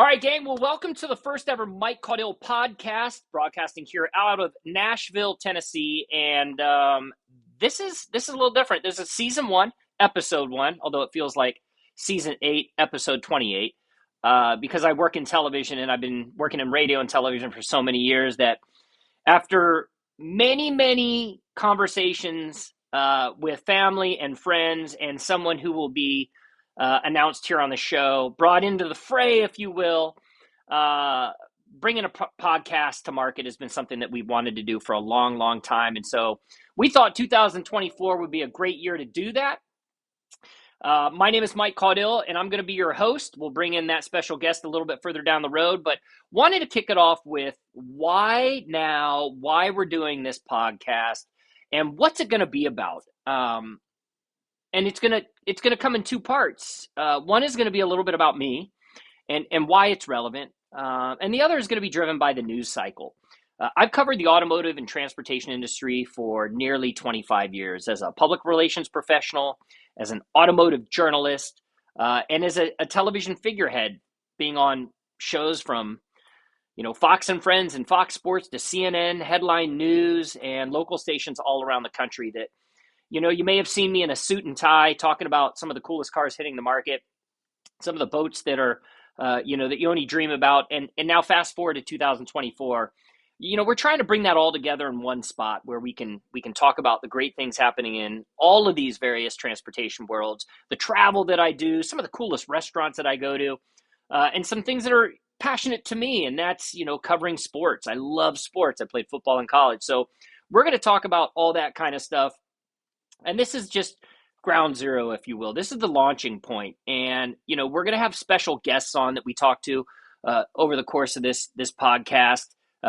right, gang. Well, welcome to the first ever Mike Caudill podcast, broadcasting here out of Nashville, Tennessee. And this is a little different. This is season 1, episode 1, although it feels like season 8, episode 28, because I work in television and I've been working in radio and television for so many years that after many conversations with family and friends and someone who will be announced here on the show, brought into the fray, if you will. Bringing a podcast to market has been something that we've wanted to do for a long time. And so we thought 2024 would be a great year to do that. My name is Mike Caudill, and I'm going to be your host. We'll bring in that special guest a little bit further down the road, but wanted to kick it off with why now, why we're doing this podcast, and what's it going to be about. And it's gonna come in 2 parts. One is going to be a little bit about me and why it's relevant, and the other is going to be driven by the news cycle. I've covered the automotive and transportation industry for nearly 25 years as a public relations professional, as an automotive journalist, and as a television figurehead, being on shows from Fox and Friends and Fox Sports to CNN, headline news, and local stations all around the country that you may have seen me in a suit and tie talking about some of the coolest cars hitting the market, some of the boats that are, that you only dream about. And now fast forward to 2024, we're trying to bring that all together in one spot where we can talk about the great things happening in all of these various transportation worlds, the travel that I do, some of the coolest restaurants that I go to, and some things that are passionate to me. And that's, covering sports. I love sports. I played football in college. So we're going to talk about all that kind of stuff. And this is just ground zero, if you will. This is the launching point. And, we're going to have special guests on that we talk to over the course of this podcast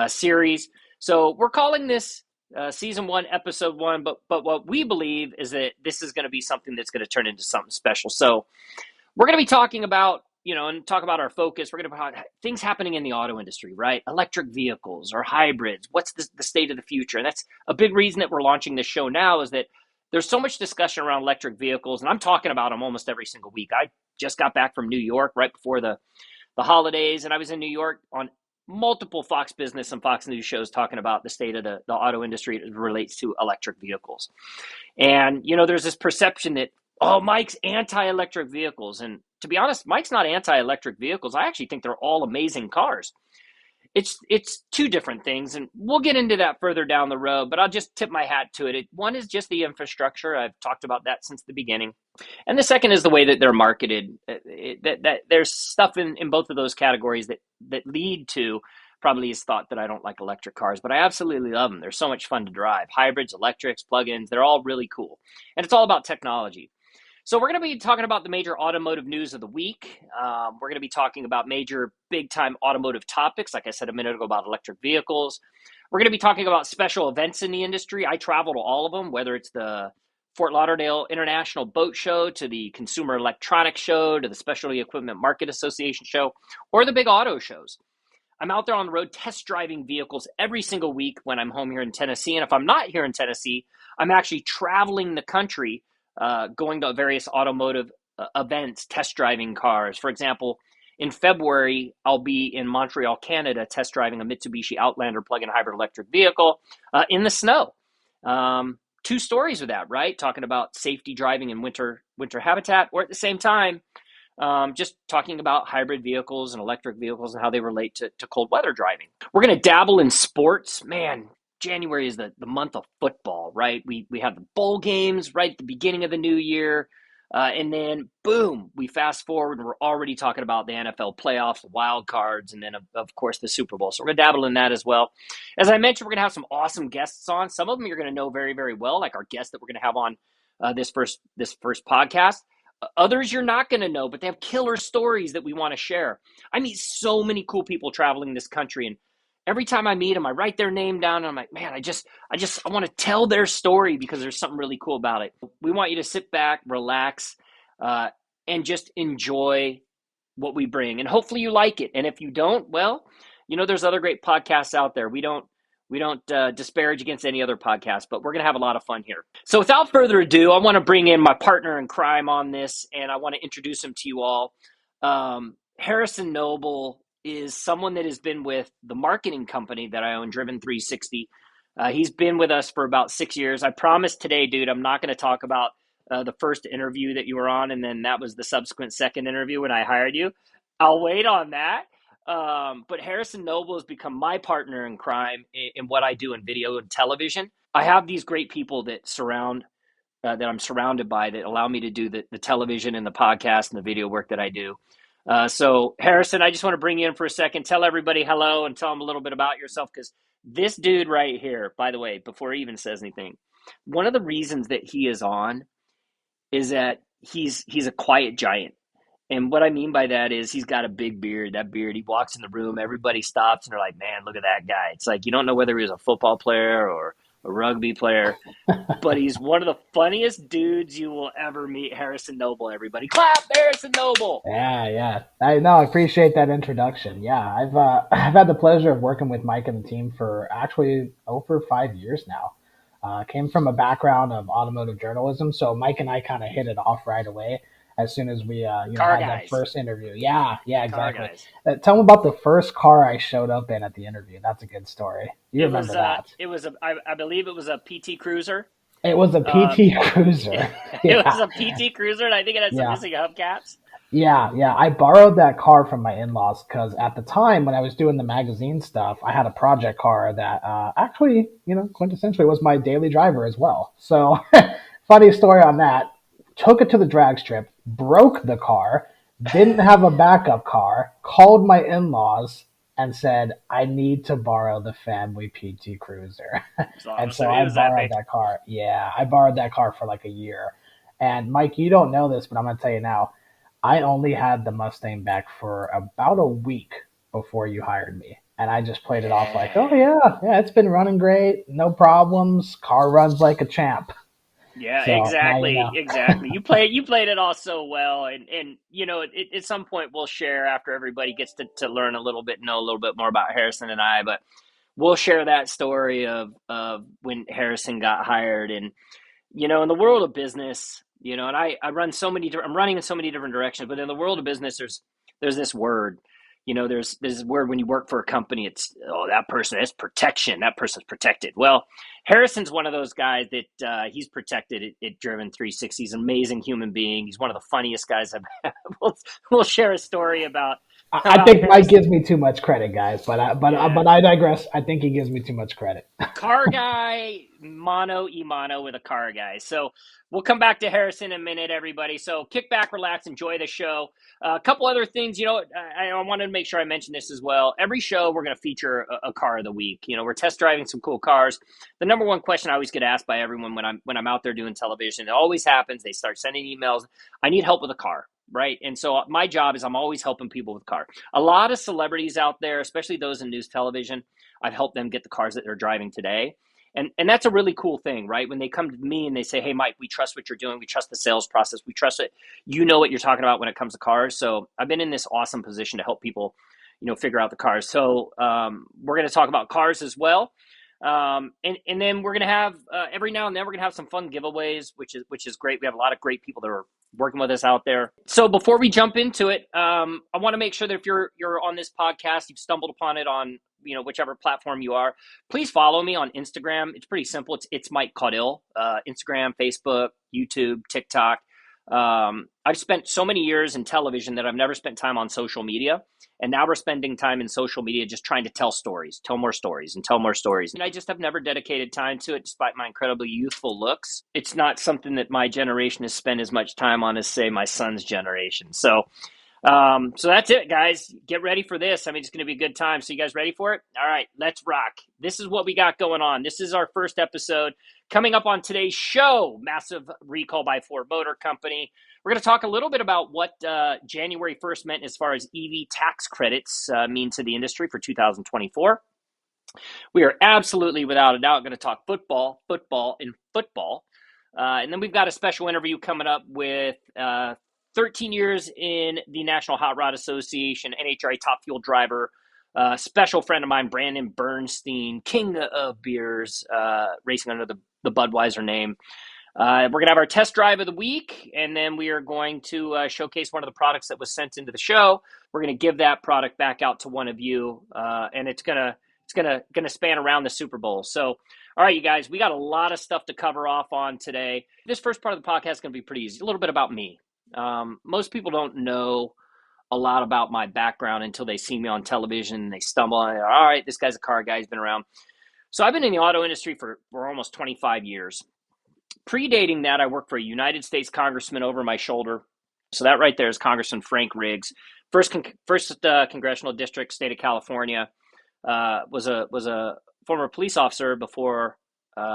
series. So we're calling this season 1, episode 1. But what we believe is that this is going to be something that's going to turn into something special. So we're going to be talking about, and talk about our focus. We're going to talk about things happening in the auto industry, right? Electric vehicles or hybrids. What's the state of the future? And that's a big reason that we're launching this show now, is that there's so much discussion around electric vehicles, and I'm talking about them almost every single week. I just got back from New York right before the holidays, and I was in New York on multiple Fox Business and Fox News shows talking about the state of the auto industry as it relates to electric vehicles. And, there's this perception that, Mike's anti-electric vehicles. And to be honest, Mike's not anti-electric vehicles. I actually think they're all amazing cars. It's 2 different things, and we'll get into that further down the road, but I'll just tip my hat to it. One is just the infrastructure. I've talked about that since the beginning. And the second is the way that they're marketed. That there's stuff in both of those categories that lead to probably is thought that I don't like electric cars, but I absolutely love them. They're so much fun to drive. Hybrids, electrics, plug-ins, they're all really cool. And it's all about technology. So we're going to be talking about the major automotive news of the week. We're going to be talking about major big-time automotive topics, like I said a minute ago, about electric vehicles. We're going to be talking about special events in the industry. I travel to all of them, whether it's the Fort Lauderdale International Boat Show, to the Consumer Electronics Show, to the Specialty Equipment Market Association Show, or the big auto shows. I'm out there on the road test driving vehicles every single week when I'm home here in Tennessee. And if I'm not here in Tennessee, I'm actually traveling the country, going to various automotive events, test driving cars. For example, in February, I'll be in Montreal, Canada, test driving a Mitsubishi Outlander plug-in hybrid electric vehicle in the snow. 2 stories with that, right? Talking about safety driving in winter habitat, or at the same time, just talking about hybrid vehicles and electric vehicles and how they relate to cold weather driving. We're going to dabble in sports. Man, January is the month of football, right? We have the bowl games right at the beginning of the new year. And then, boom, we fast forward and we're already talking about the NFL playoffs, the wild cards, and then, of course, the Super Bowl. So we're going to dabble in that as well. As I mentioned, we're going to have some awesome guests on. Some of them you're going to know very, very well, like our guest that we're going to have on this first podcast. Others you're not going to know, but they have killer stories that we want to share. I meet so many cool people traveling this country, and every time I meet them, I write their name down, and I'm like, man, I want to tell their story because there's something really cool about it. We want you to sit back, relax, and just enjoy what we bring. And hopefully you like it. And if you don't, well, there's other great podcasts out there. We don't disparage against any other podcast, but we're going to have a lot of fun here. So without further ado, I want to bring in my partner in crime on this, and I want to introduce him to you all. Harrison Noble is someone that has been with the marketing company that I own, Driven 360. He's been with us for about 6 years. I promised today, dude, I'm not going to talk about the first interview that you were on, and then that was the subsequent second interview when I hired you. I'll wait on that. But Harrison Noble has become my partner in crime in what I do in video and television. I have these great people that I'm surrounded by that allow me to do the television and the podcast and the video work that I do. So Harrison, I just want to bring you in for a second. Tell everybody hello and tell them a little bit about yourself, because this dude right here, by the way, before he even says anything, one of the reasons that he is on is that he's a quiet giant. And what I mean by that is he's got a big beard. That beard, he walks in the room, everybody stops and they're like, man, look at that guy. It's like you don't know whether he was a football player or a rugby player, but he's one of the funniest dudes you will ever meet. Harrison Noble, everybody. Clap, Harrison Noble. Yeah, yeah. I appreciate that introduction. Yeah, I've I've had the pleasure of working with Mike and the team for actually over 5 years now. Came from a background of automotive journalism, so Mike and I kind of hit it off right away as soon as we Car had that guys. first interview. Yeah, yeah, Car exactly. guys. Tell me about the first car I showed up in at the interview. That's a good story. You remember that? I believe it was a PT Cruiser. It was a Um, PT Cruiser. it was Yeah, a PT Cruiser, and I think it had some yeah. missing hubcaps. Yeah, yeah. I borrowed that car from my in-laws because at the time when I was doing the magazine stuff, I had a project car that actually, quintessentially was my daily driver as well. So, funny story on that. Took it to the drag strip, broke the car, didn't have a backup car, called my in-laws and said, I need to borrow the family PT Cruiser. And So so it I was borrowed epic. that car. Yeah, I borrowed that car for like a year. And Mike, you don't know this, but I'm going to tell you now. I only had the Mustang back for about a week before you hired me. And I just played it off like, oh, Yeah. yeah, yeah, it's been running great. No problems. Car runs like a champ. Yeah, So now you exactly, know. exactly. You played it all so well, and at some point we'll share after everybody gets to learn a little bit, know a little bit more about Harrison and I, but we'll share that story of when Harrison got hired, and in the world of business, and I run I'm running in so many different directions, but in the world of business, there's this word, there's this word when you work for a company, it's, oh, that person is protection. That person's protected. Well, Harrison's one of those guys that he's protected at Driven 360. He's an amazing human being. He's one of the funniest guys I've had. We'll share a story I about think Mike Harrison. gives me too much credit, guys. Yeah, But I digress. I think he gives me too much credit. car guy, mano y mano with a car guy. So we'll come back to Harrison in a minute, everybody. So kick back, relax, enjoy the show. A couple other things, I wanted to make sure I mentioned this as well. Every show, we're going to feature a car of the week. We're test driving some cool cars. The number one question I always get asked by everyone when I'm out there doing television, it always happens. They start sending emails. I need help with a car. Right. And so my job is I'm always helping people with car. A lot of celebrities out there, especially those in news television, I've helped them get the cars that they're driving today. And that's a really cool thing, right? When they come to me and they say, hey, Mike, we trust what you're doing. We trust the sales process. We trust it. You know what you're talking about when it comes to cars. So I've been in this awesome position to help people, figure out the cars. So we're going to talk about cars as well. And then we're going to have every now and then we're going to have some fun giveaways, which is great. We have a lot of great people that are working with us out there. So before we jump into it, I want to make sure that if you're on this podcast, you've stumbled upon it on whichever platform you are, please follow me on Instagram. It's pretty simple. It's Mike Caudill. Instagram, Facebook, YouTube, TikTok. I've spent so many years in television that I've never spent time on social media. And now we're spending time in social media just trying to tell stories, tell more stories, and tell more stories. And I just have never dedicated time to it despite my incredibly youthful looks. It's not something that my generation has spent as much time on as, say, my son's generation. So that's it, guys. Get ready for this. I mean, it's going to be a good time. So you guys ready for it? All right, let's rock. This is what we got going on. This is our first episode. Coming up on today's show, massive recall by Ford Motor Company. We're going to talk a little bit about what January 1st meant as far as EV tax credits mean to the industry for 2024. We are absolutely, without a doubt, going to talk football, and football. And then we've got a special interview coming up with 13 years in the National Hot Rod Association, NHRA top fuel driver, special friend of mine, Bernstein, king of beers, racing under the Budweiser name. We're going to have our test drive of the week, and then we are going to showcase one of the products that was sent into the show. We're going to give that product back out to one of you, and it's gonna span around the Super Bowl. So, all right, you guys, we got a lot of stuff to cover off on today. This first part of the podcast is going to be pretty easy. A little bit about me. Most people don't know a lot about my background until they see me on television and they stumble on it. All right, this guy's a car guy. He's been around. So I've been in the auto industry for almost 25 years. Predating that, I worked for a United States congressman over my shoulder. So that right there is Congressman Frank Riggs, first congressional district, state of California. Was a former police officer before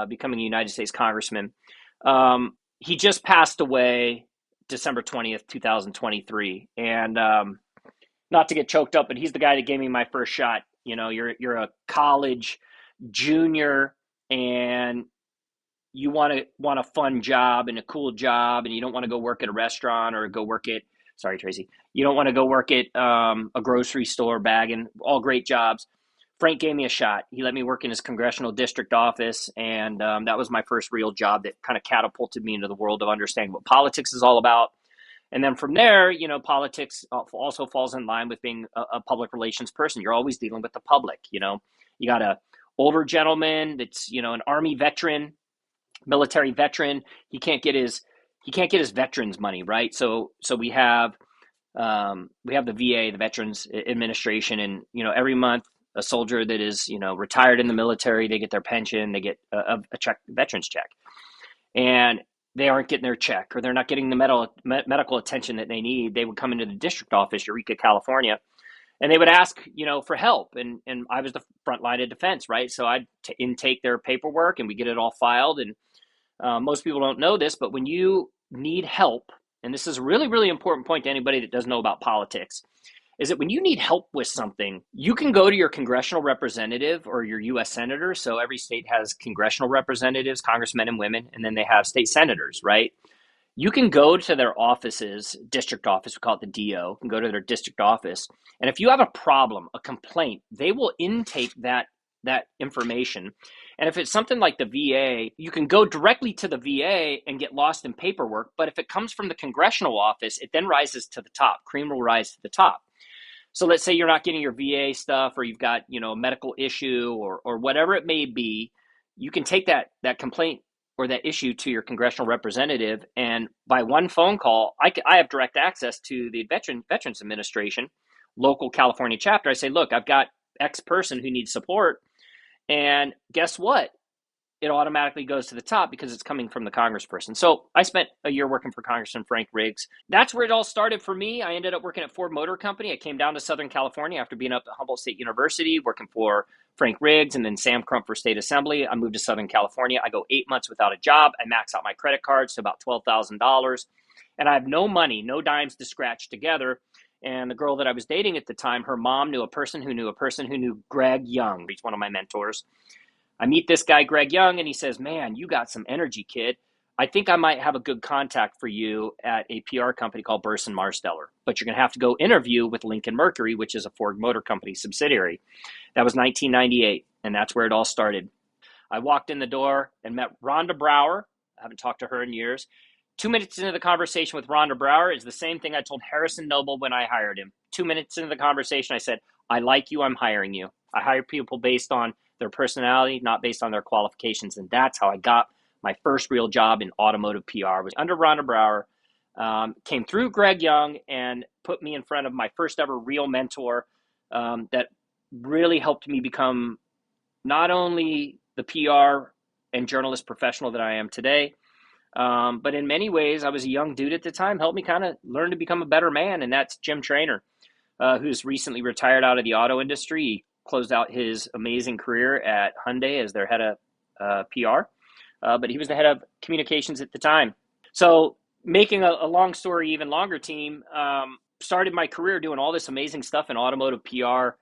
becoming a United States congressman. He just passed away December 20th, 2023, and not to get choked up, but he's the guy that gave me my first shot. You know, you're a college junior and you want a fun job and a cool job, and you don't want to go work at a restaurant or go work at, sorry, Tracy, you don't want to go work at a grocery store bagging, all great jobs. Frank gave me a shot. He let me work in his congressional district office, and that was my first real job that kind of catapulted me into the world of understanding what politics is all about. And then from there, you know, politics also falls in line with being a public relations person. You're always dealing with the public. You know, you got a older gentleman that's, you know, an Army veteran, military veteran. He can't get his veterans money, right? So we have the VA, the Veterans Administration, and you know, every month a soldier that is, you know, retired in the military, they get their pension, they get a check, veterans check, and they aren't getting their check, or they're not getting the medical attention that they need. They would come into the district office, Eureka, California, and they would ask, you know, for help. And I was the front line of defense, right? So I'd intake their paperwork, and we get it all filed. And most people don't know this, but when you need help, and this is a really, really important point to anybody that doesn't know about politics, is that when you need help with something, you can go to your congressional representative or your U.S. senator. So every state has congressional representatives, congressmen and women, and then they have state senators, right? You can go to their offices, district office, we call it the DO, you can go to their district office. And if you have a problem, a complaint, they will intake that information. And if it's something like the VA, you can go directly to the VA and get lost in paperwork. But if it comes from the congressional office, it then rises to the top. Cream will rise to the top. So let's say you're not getting your VA stuff, or you've got, you know, a medical issue, or whatever it may be, you can take that complaint or that issue to your congressional representative, and by one phone call, I have direct access to the Veterans Administration, local California chapter. I say, look, I've got X person who needs support, and guess what? It automatically goes to the top because it's coming from the congressperson. So I spent a year working for Congressman Frank Riggs. That's where it all started for me. I ended up working at Ford Motor Company. I came down to Southern California after being up at Humboldt State University, working for Frank Riggs and then Sam Crump for State Assembly. I moved to Southern California. I go 8 months without a job. I max out my credit cards to about $12,000. And I have no money, no dimes to scratch together. And the girl that I was dating at the time, her mom knew a person who knew a person who knew Greg Young. He's one of my mentors. I meet this guy, Greg Young, and he says, man, you got some energy, kid. I think I might have a good contact for you at a PR company called Burson Marsteller, but you're going to have to go interview with Lincoln Mercury, which is a Ford Motor Company subsidiary. That was 1998, and that's where it all started. I walked in the door and met Rhonda Brower. I haven't talked to her in years. 2 minutes into the conversation with Rhonda Brower is the same thing I told Harrison Noble when I hired him. 2 minutes into the conversation, I said, I like you, I'm hiring you. I hire people based on their personality, not based on their qualifications. And that's how I got my first real job in automotive PR, was under Rhonda Brower. Came through Greg Young and put me in front of my first ever real mentor that really helped me become not only the PR and journalist professional that I am today, but in many ways, I was a young dude at the time, helped me kind of learn to become a better man. And that's Jim Traynor, who's recently retired out of the auto industry. He closed out his amazing career at Hyundai as their head of PR, but he was the head of communications at the time. So making a long story even longer, team, started my career doing all this amazing stuff in automotive PR.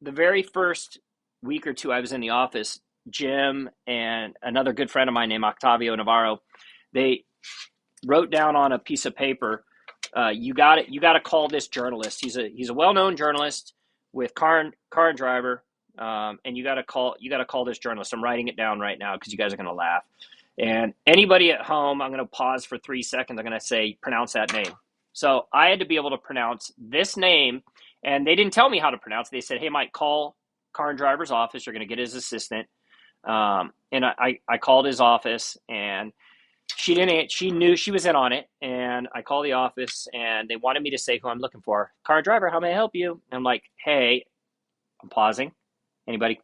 The very first week or two I was in the office, Jim and another good friend of mine named Octavio Navarro, they wrote down on a piece of paper, you got to call this journalist. He's a well-known journalist with Car and Driver, and you got to call this journalist. I'm writing it down right now because you guys are going to laugh. And anybody at home, I'm going to pause for 3 seconds. I'm going to say, pronounce that name. So I had to be able to pronounce this name, and they didn't tell me how to pronounce it. They said, hey, Mike, call car and driver's office. You're going to get his assistant. And I called his office, and she didn't, she knew she was in on it. And I called the office, and they wanted me to say who I'm looking for. Car and driver, how may I help you? And I'm like, hey, I'm pausing. Anybody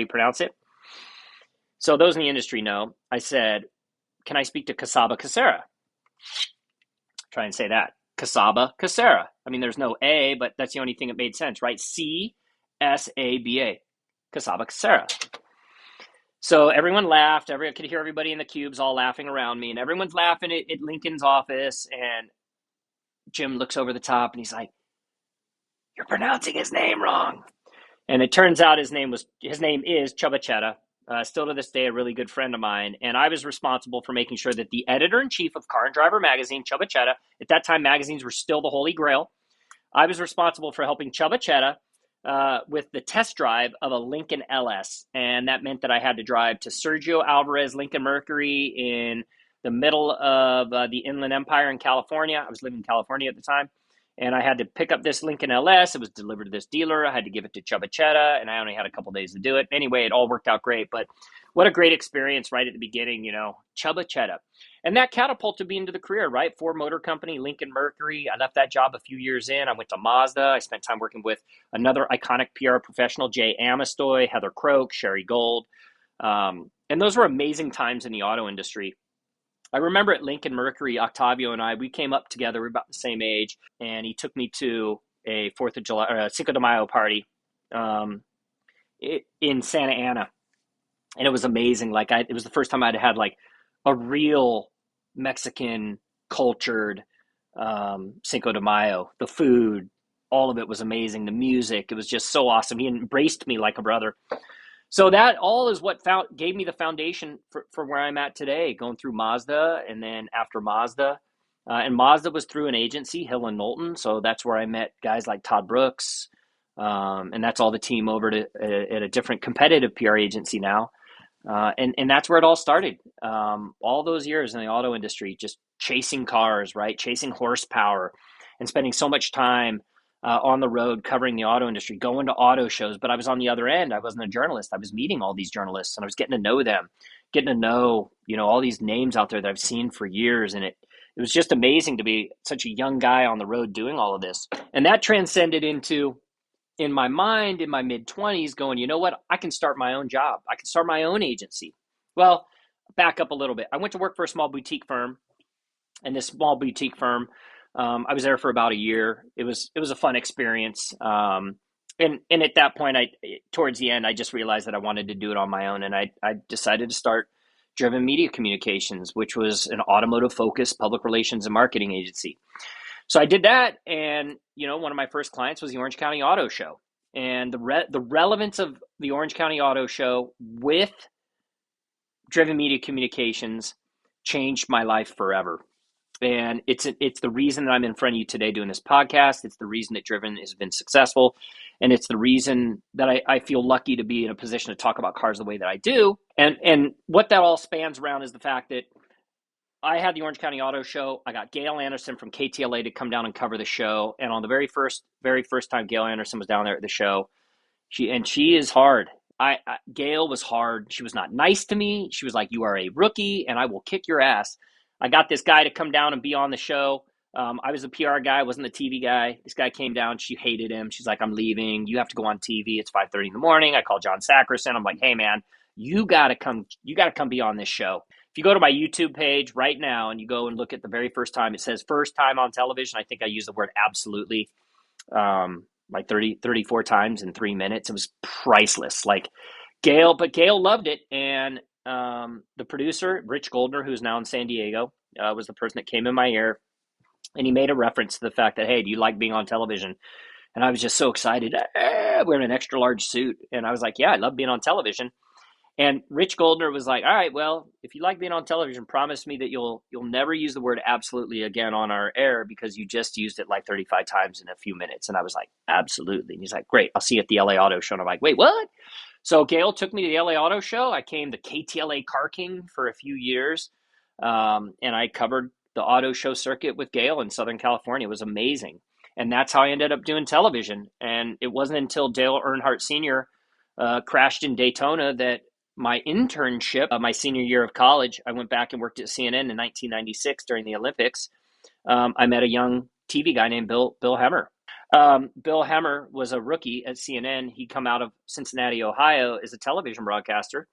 pronounce it? So those in the industry know. I said, can I speak to Casaba Casera? Try and say that. Casaba Casera. I mean, there's no A, but that's the only thing that made sense, right? Casaba. Casaba Casera. So everyone laughed. I could hear everybody in the cubes all laughing around me, and everyone's laughing at Lincoln's office. And Jim looks over the top, and he's like, "You're pronouncing his name wrong." And it turns out his name is Chubba Chetta. Still to this day, a really good friend of mine. And I was responsible for making sure that the editor-in-chief of Car and Driver magazine, Chubba Chetta, at that time magazines were still the holy grail. I was responsible for helping Chubba Chetta with the test drive of a Lincoln LS. And that meant that I had to drive to Sergio Alvarez Lincoln Mercury in the middle of the Inland Empire in California. I was living in California at the time. And I had to pick up this Lincoln LS. It was delivered to this dealer. I had to give it to Chubba Chetta, and I only had a couple days to do it. Anyway, it all worked out great. But what a great experience right at the beginning, Chubba Chetta. And that catapulted me into the career, right? Ford Motor Company, Lincoln Mercury. I left that job a few years in. I went to Mazda. I spent time working with another iconic PR professional, Jay Amistoy, Heather Croak, Sherry Gold. And those were amazing times in the auto industry. I remember at Lincoln Mercury, Octavio and we came up together. We were about the same age, and he took me to a 4th of July, or a Cinco de Mayo party in Santa Ana, and it was amazing. It was the first time I'd had like a real Mexican cultured Cinco de Mayo. The food, all of it was amazing. The music, it was just so awesome. He embraced me like a brother. So that all is what gave me the foundation for where I'm at today, going through Mazda, and then after Mazda. And Mazda was through an agency, Hill and Knowlton. So that's where I met guys like Todd Brooks. And that's all the team over at a different competitive PR agency now. And that's where it all started. All those years in the auto industry, just chasing cars, right? Chasing horsepower and spending so much time on the road covering the auto industry, going to auto shows. But I was on the other end. I wasn't a journalist. I was meeting all these journalists, and I was getting to know them, getting to know, all these names out there that I've seen for years. And it was just amazing to be such a young guy on the road doing all of this. And that transcended into, in my mind, in my mid-20s, going, you know what? I can start my own job. I can start my own agency. Well, back up a little bit. I went to work for a small boutique firm, and this small boutique firm, I was there for about a year. It was a fun experience. And at that point, towards the end, I just realized that I wanted to do it on my own, and I decided to start Driven Media Communications, which was an automotive focused public relations and marketing agency. So I did that, and one of my first clients was the Orange County Auto Show, and the relevance of the Orange County Auto Show with Driven Media Communications changed my life forever. And it's the reason that I'm in front of you today doing this podcast. It's the reason that Driven has been successful. And it's the reason that I feel lucky to be in a position to talk about cars the way that I do. And what that all spans around is the fact that I had the Orange County Auto Show. I got Gail Anderson from KTLA to come down and cover the show. And on the very first time Gail Anderson was down there at the show, she is hard. Gail was hard. She was not nice to me. She was like, "You are a rookie, and I will kick your ass." I got this guy to come down and be on the show. I was the PR guy, wasn't the TV guy. This guy came down. She hated him. She's like, "I'm leaving. You have to go on TV. It's 5:30 in the morning." I called John Sackerson. I'm like, "Hey, man, you got to come. You got to come be on this show." If you go to my YouTube page right now and you go and look at the very first time, it says first time on television. I think I used the word absolutely like 34 times in 3 minutes. It was priceless. But Gail loved it. And the producer, Rich Goldner, who's now in San Diego, was the person that came in my ear, and he made a reference to the fact that, "Hey, do you like being on television?" And I was just so excited, wearing an extra large suit. And I was like, "Yeah, I love being on television." And Rich Goldner was like, "All right, well, if you like being on television, promise me that you'll never use the word absolutely again on our air, because you just used it like 35 times in a few minutes." And I was like, "Absolutely." And he's like, "Great, I'll see you at the LA Auto Show." And I'm like, "Wait, what?" So Gail took me to the LA Auto Show. I came to KTLA Car King for a few years, and I covered the auto show circuit with Gail in Southern California. It was amazing. And that's how I ended up doing television. And it wasn't until Dale Earnhardt Sr. Crashed in Daytona that my internship, my senior year of college, I went back and worked at CNN in 1996 during the Olympics. I met a young TV guy named Bill Hemmer. Bill Hemmer was a rookie at CNN. He'd come out of Cincinnati, Ohio as a television broadcaster.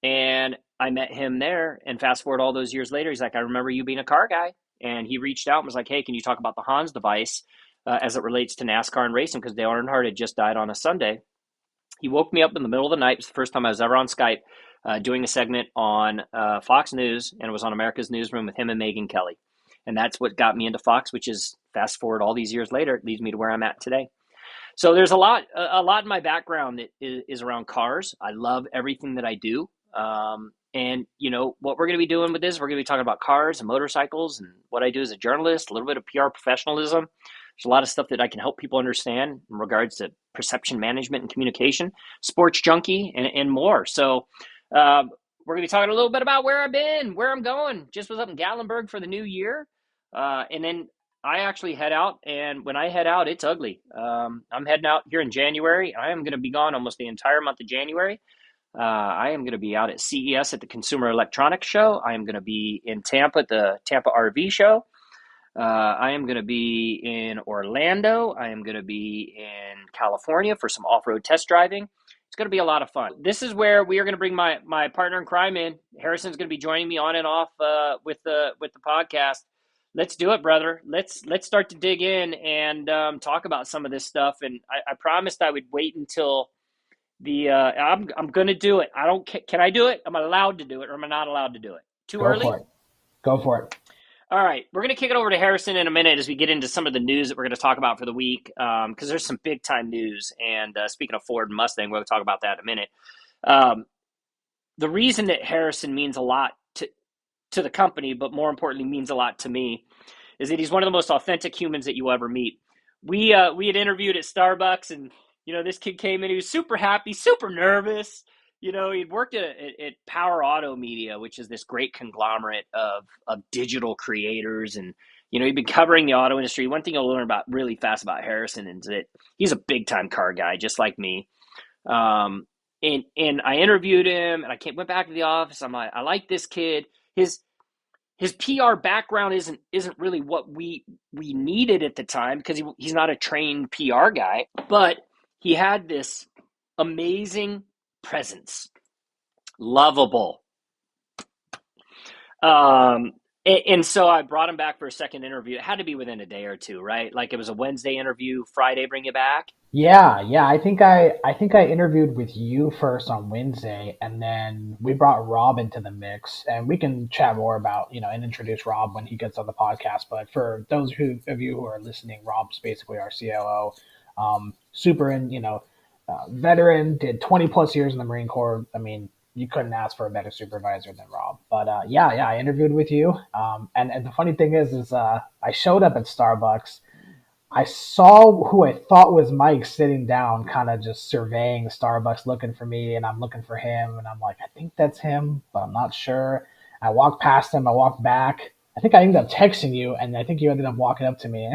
And I met him there. And fast forward all those years later, he's like, I remember you being a car guy. And he reached out and was like, hey, can you talk about the Hans device as it relates to NASCAR and racing? Because Dale Earnhardt had just died on a Sunday. He woke me up in the middle of the night. It was the first time I was ever on Skype doing a segment on Fox News. And it was on America's Newsroom with him and Megyn Kelly. And that's what got me into Fox, which is fast forward all these years later, it leads me to where I'm at today. So there's a lot in my background that is around cars. I love everything that I do. And you know, what we're going to be doing with this, we're going to be talking about cars and motorcycles and what I do as a journalist, a little bit of PR professionalism. There's a lot of stuff that I can help people understand in regards to perception management and communication, sports junkie, and more. So, we're going to be talking a little bit about where I've been, where I'm going. Just was up in Gatlinburg for the new year. And then I actually head out, and when I head out, it's ugly. I'm heading out here in January. I am going to be gone almost the entire month of January. I am going to be out at CES at the Consumer Electronics Show. I am going to be in Tampa at the Tampa RV Show. I am going to be in Orlando. I am going to be in California for some off-road test driving. It's going to be a lot of fun. This is where we are going to bring my partner in crime in. Harrison's going to be joining me on and off with the podcast. Let's do it, brother. Let's start to dig in and talk about some of this stuff. And I promised I would wait until I'm going to do it. I don't. Can I do it? Am I allowed to do it, or am I not allowed to do it? Too Go early? for it. Go for it. All right, we're going to kick it over to Harrison in a minute as we get into some of the news that we're going to talk about for the week, because there's some big time news. And speaking of Ford and Mustang, we'll talk about that in a minute. The reason that Harrison means a lot to the company, but more importantly means a lot to me, is that he's one of the most authentic humans that you ever meet. We had interviewed at Starbucks, and you know, this kid came in. He was super happy, super nervous. You know, he'd worked at Power Auto Media, which is this great conglomerate of digital creators. And, you know, he'd been covering the auto industry. One thing you'll learn about really fast about Harrison is that he's a big time car guy, just like me. And I interviewed him, and I went back to the office. I'm like, I like this kid. His PR background isn't really what we needed at the time, because he's not a trained PR guy, but he had this amazing presence, lovable. And so I brought him back for a second interview. It had to be within a day or two, right? Like it was a Wednesday interview, Friday bring you back. Yeah. I think I interviewed with you first on Wednesday, and then we brought Rob into the mix, and we can chat more about, you know, and introduce Rob when he gets on the podcast. But for those of you who are listening, Rob's basically our COO, super, and veteran, did 20 plus years in the Marine Corps. I mean, you couldn't ask for a better supervisor than Rob. But I interviewed with you. And the funny thing is I showed up at Starbucks. I saw who I thought was Mike sitting down, kind of just surveying Starbucks, looking for me, and I'm looking for him. And I'm like, I think that's him, but I'm not sure. I walked past him. I walked back. I think I ended up texting you, and I think you ended up walking up to me,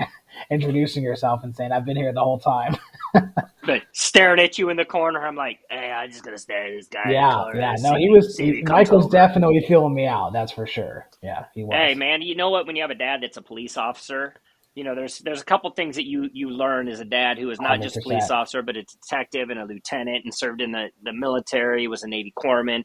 introducing yourself and saying, I've been here the whole time. But staring at you in the corner, I'm like, hey, I'm just going to stare at this guy in the corner. No, Mike was definitely feeling me out. That's for sure. Yeah, he was. Hey, man, you know what? When you have a dad that's a police officer, you know, there's a couple things that you learn as a dad who is not 100%. just a police officer, but a detective and a lieutenant and served in the military, was a Navy corpsman.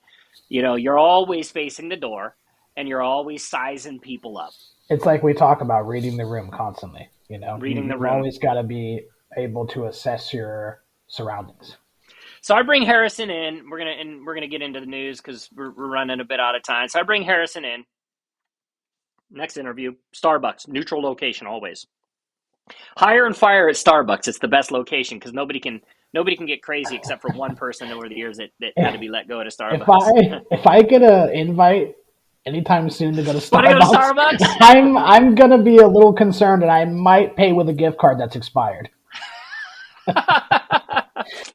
You know, you're always facing the door, and you're always sizing people up. It's like we talk about reading the room constantly, you know. Reading the room. You've always got to be able to assess your surroundings. So I bring Harrison in. We're gonna get into the news because we're running a bit out of time. So I bring Harrison in. Next interview, Starbucks, neutral location always. Hire and fire at Starbucks. It's the best location because nobody can get crazy except for one person over the years that had to be let go at a Starbucks. If I get an invite anytime soon to go to Starbucks, I'm gonna be a little concerned, and I might pay with a gift card that's expired.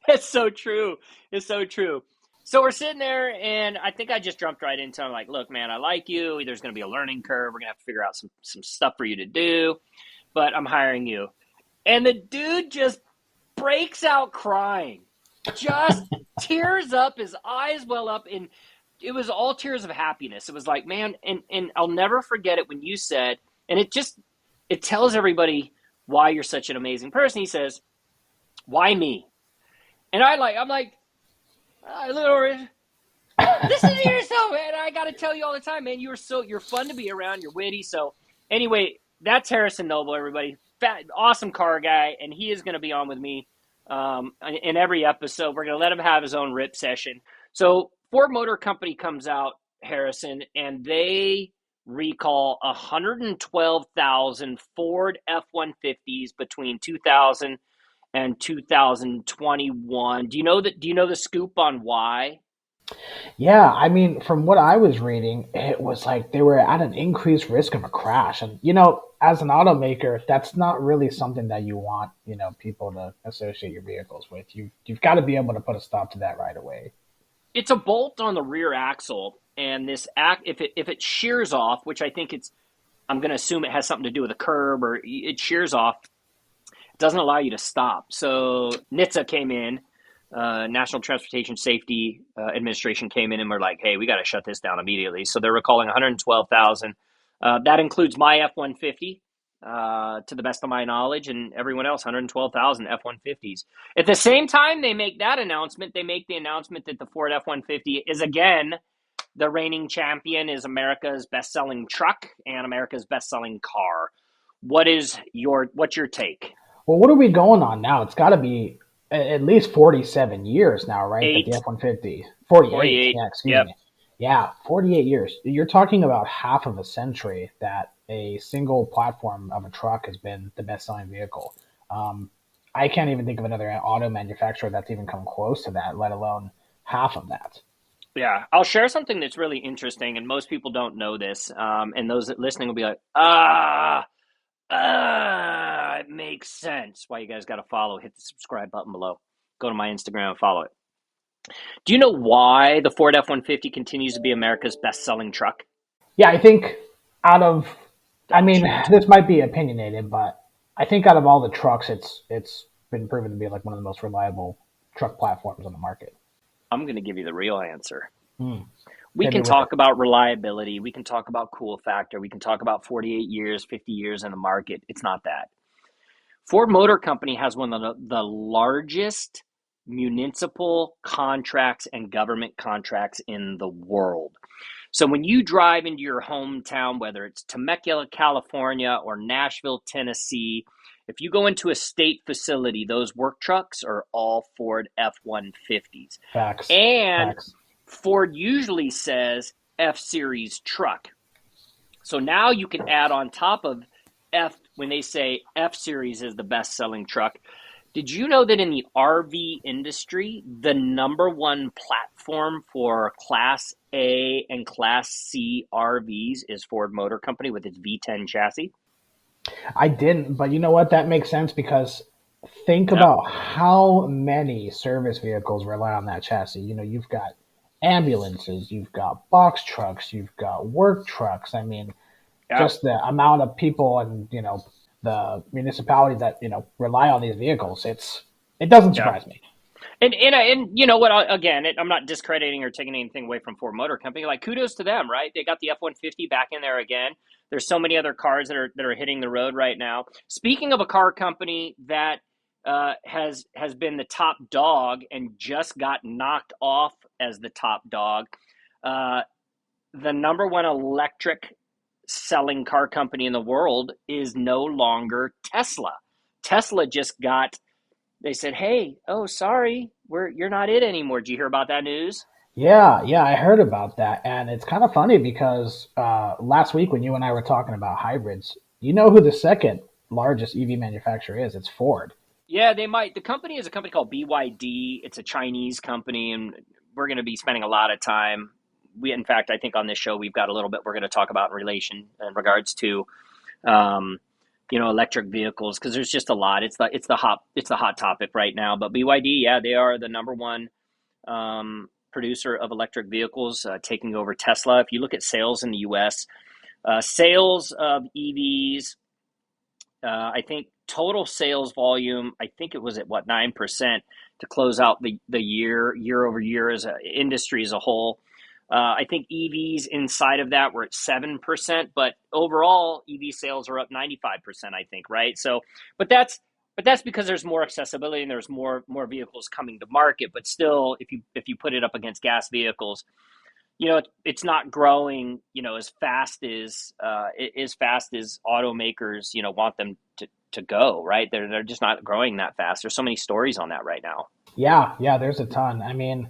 It's so true. It's so true. So we're sitting there, and I think I just jumped right into. I'm like, look, man, I like you. There's going to be a learning curve. We're going to have to figure out some stuff for you to do, but I'm hiring you. And the dude just breaks out crying, just tears up, his eyes well up, and it was all tears of happiness. It was like, man, and I'll never forget it when you said, and it tells everybody why you're such an amazing person. He says, "Why me?" And I'm like, little, listen to yourself, man. I got to tell you all the time, man. You're fun to be around. You're witty. So anyway, that's Harrison Noble, everybody. Awesome car guy, and he is going to be on with me in every episode. We're going to let him have his own rip session. So Ford Motor Company comes out, Harrison, and they recall 112,000 Ford F-150s between 2000 and 2021. Do you know that? Do you know the scoop on why? Yeah, I mean, from what I was reading, it was like they were at an increased risk of a crash. And, as an automaker, that's not really something that you want, people to associate your vehicles with. You've got to be able to put a stop to that right away. It's a bolt on the rear axle, and this act if it shears off, which I think I'm going to assume it has something to do with a curb or it shears off, it doesn't allow you to stop. So NHTSA came in, National Transportation Safety Administration came in and were like, hey, we got to shut this down immediately. So they're recalling 112,000. That includes my F-150, to the best of my knowledge, and everyone else, 112,000 F-150s. At the same time they make that announcement, they make the announcement that the Ford F-150 is again the reigning champion, is America's best-selling truck and America's best-selling car. What's your take? Well, what are we going on now? It's got to be at least 47 years now, right? That the Eight. F 150. 48. 48. Yeah, excuse Yep. me. Yeah, 48 years. You're talking about half of a century that a single platform of a truck has been the best selling vehicle. Um, I can't even think of another auto manufacturer that's even come close to that, let alone half of that. Yeah, I'll share something that's really interesting, and most people don't know this. And those that listening will be like, it makes sense. Why you guys got to follow. Hit the subscribe button below. Go to my Instagram and follow it. Do you know why the Ford F-150 continues to be America's best-selling truck? Yeah, I think out of, I Oh, mean, shoot. this might be opinionated, but I think out of all the trucks, it's been proven to be like one of the most reliable truck platforms on the market. I'm going to give you the real answer. Hmm. We Hit me can with it. talk about reliability. We can talk about cool factor. We can talk about 48 years, 50 years in the market. It's not that. Ford Motor Company has one of the largest municipal contracts and government contracts in the world. So when you drive into your hometown, whether it's Temecula, California, or Nashville, Tennessee, if you go into a state facility, those work trucks are all Ford F-150s. Facts. And Facts. Ford usually says F-Series truck. So now you can add on top of F, when they say F-Series is the best selling truck. Did you know that in the RV industry, the number one platform for Class A and Class C RVs is Ford Motor Company with its V10 chassis? I didn't, but you know what? That makes sense because think Yep. about how many service vehicles rely on that chassis. You've got ambulances, you've got box trucks, you've got work trucks. I mean, Yep. just the amount of people and the municipalities that rely on these vehicles. It doesn't Yep. surprise me. And you know what? Again, I'm not discrediting or taking anything away from Ford Motor Company. Like kudos to them, right? They got the F-150 back in there again. There's so many other cars that are hitting the road right now. Speaking of a car company that has been the top dog and just got knocked off as the top dog, uh, the number one electric selling car company in the world is no longer Tesla. Tesla just got, they said, "Hey, oh, sorry, you're not it anymore." Did you hear about that news? Yeah, yeah, I heard about that, and it's kind of funny because last week when you and I were talking about hybrids, you know who the second largest EV manufacturer is? It's Ford. Yeah, they might. The company is a company called BYD. It's a Chinese company, and we're going to be spending a lot of time. In fact, I think on this show we've got a little bit we're going to talk about in regards to um, electric vehicles, because there's just a lot. It's the hot topic right now. But BYD, yeah, they are the number one producer of electric vehicles, taking over Tesla. If you look at sales in the U.S., sales of EVs, I think total sales volume, I think it was at what, 9% to close out the year over year as an industry as a whole. I think EVs inside of that were at 7%, but overall EV sales are up 95%, I think, right? So, but that's because there's more accessibility and there's more vehicles coming to market. But still, if you put it up against gas vehicles, it's not growing, as fast as automakers, want them to go, right? They're just not growing that fast. There's so many stories on that right now. Yeah, yeah, there's a ton. I mean,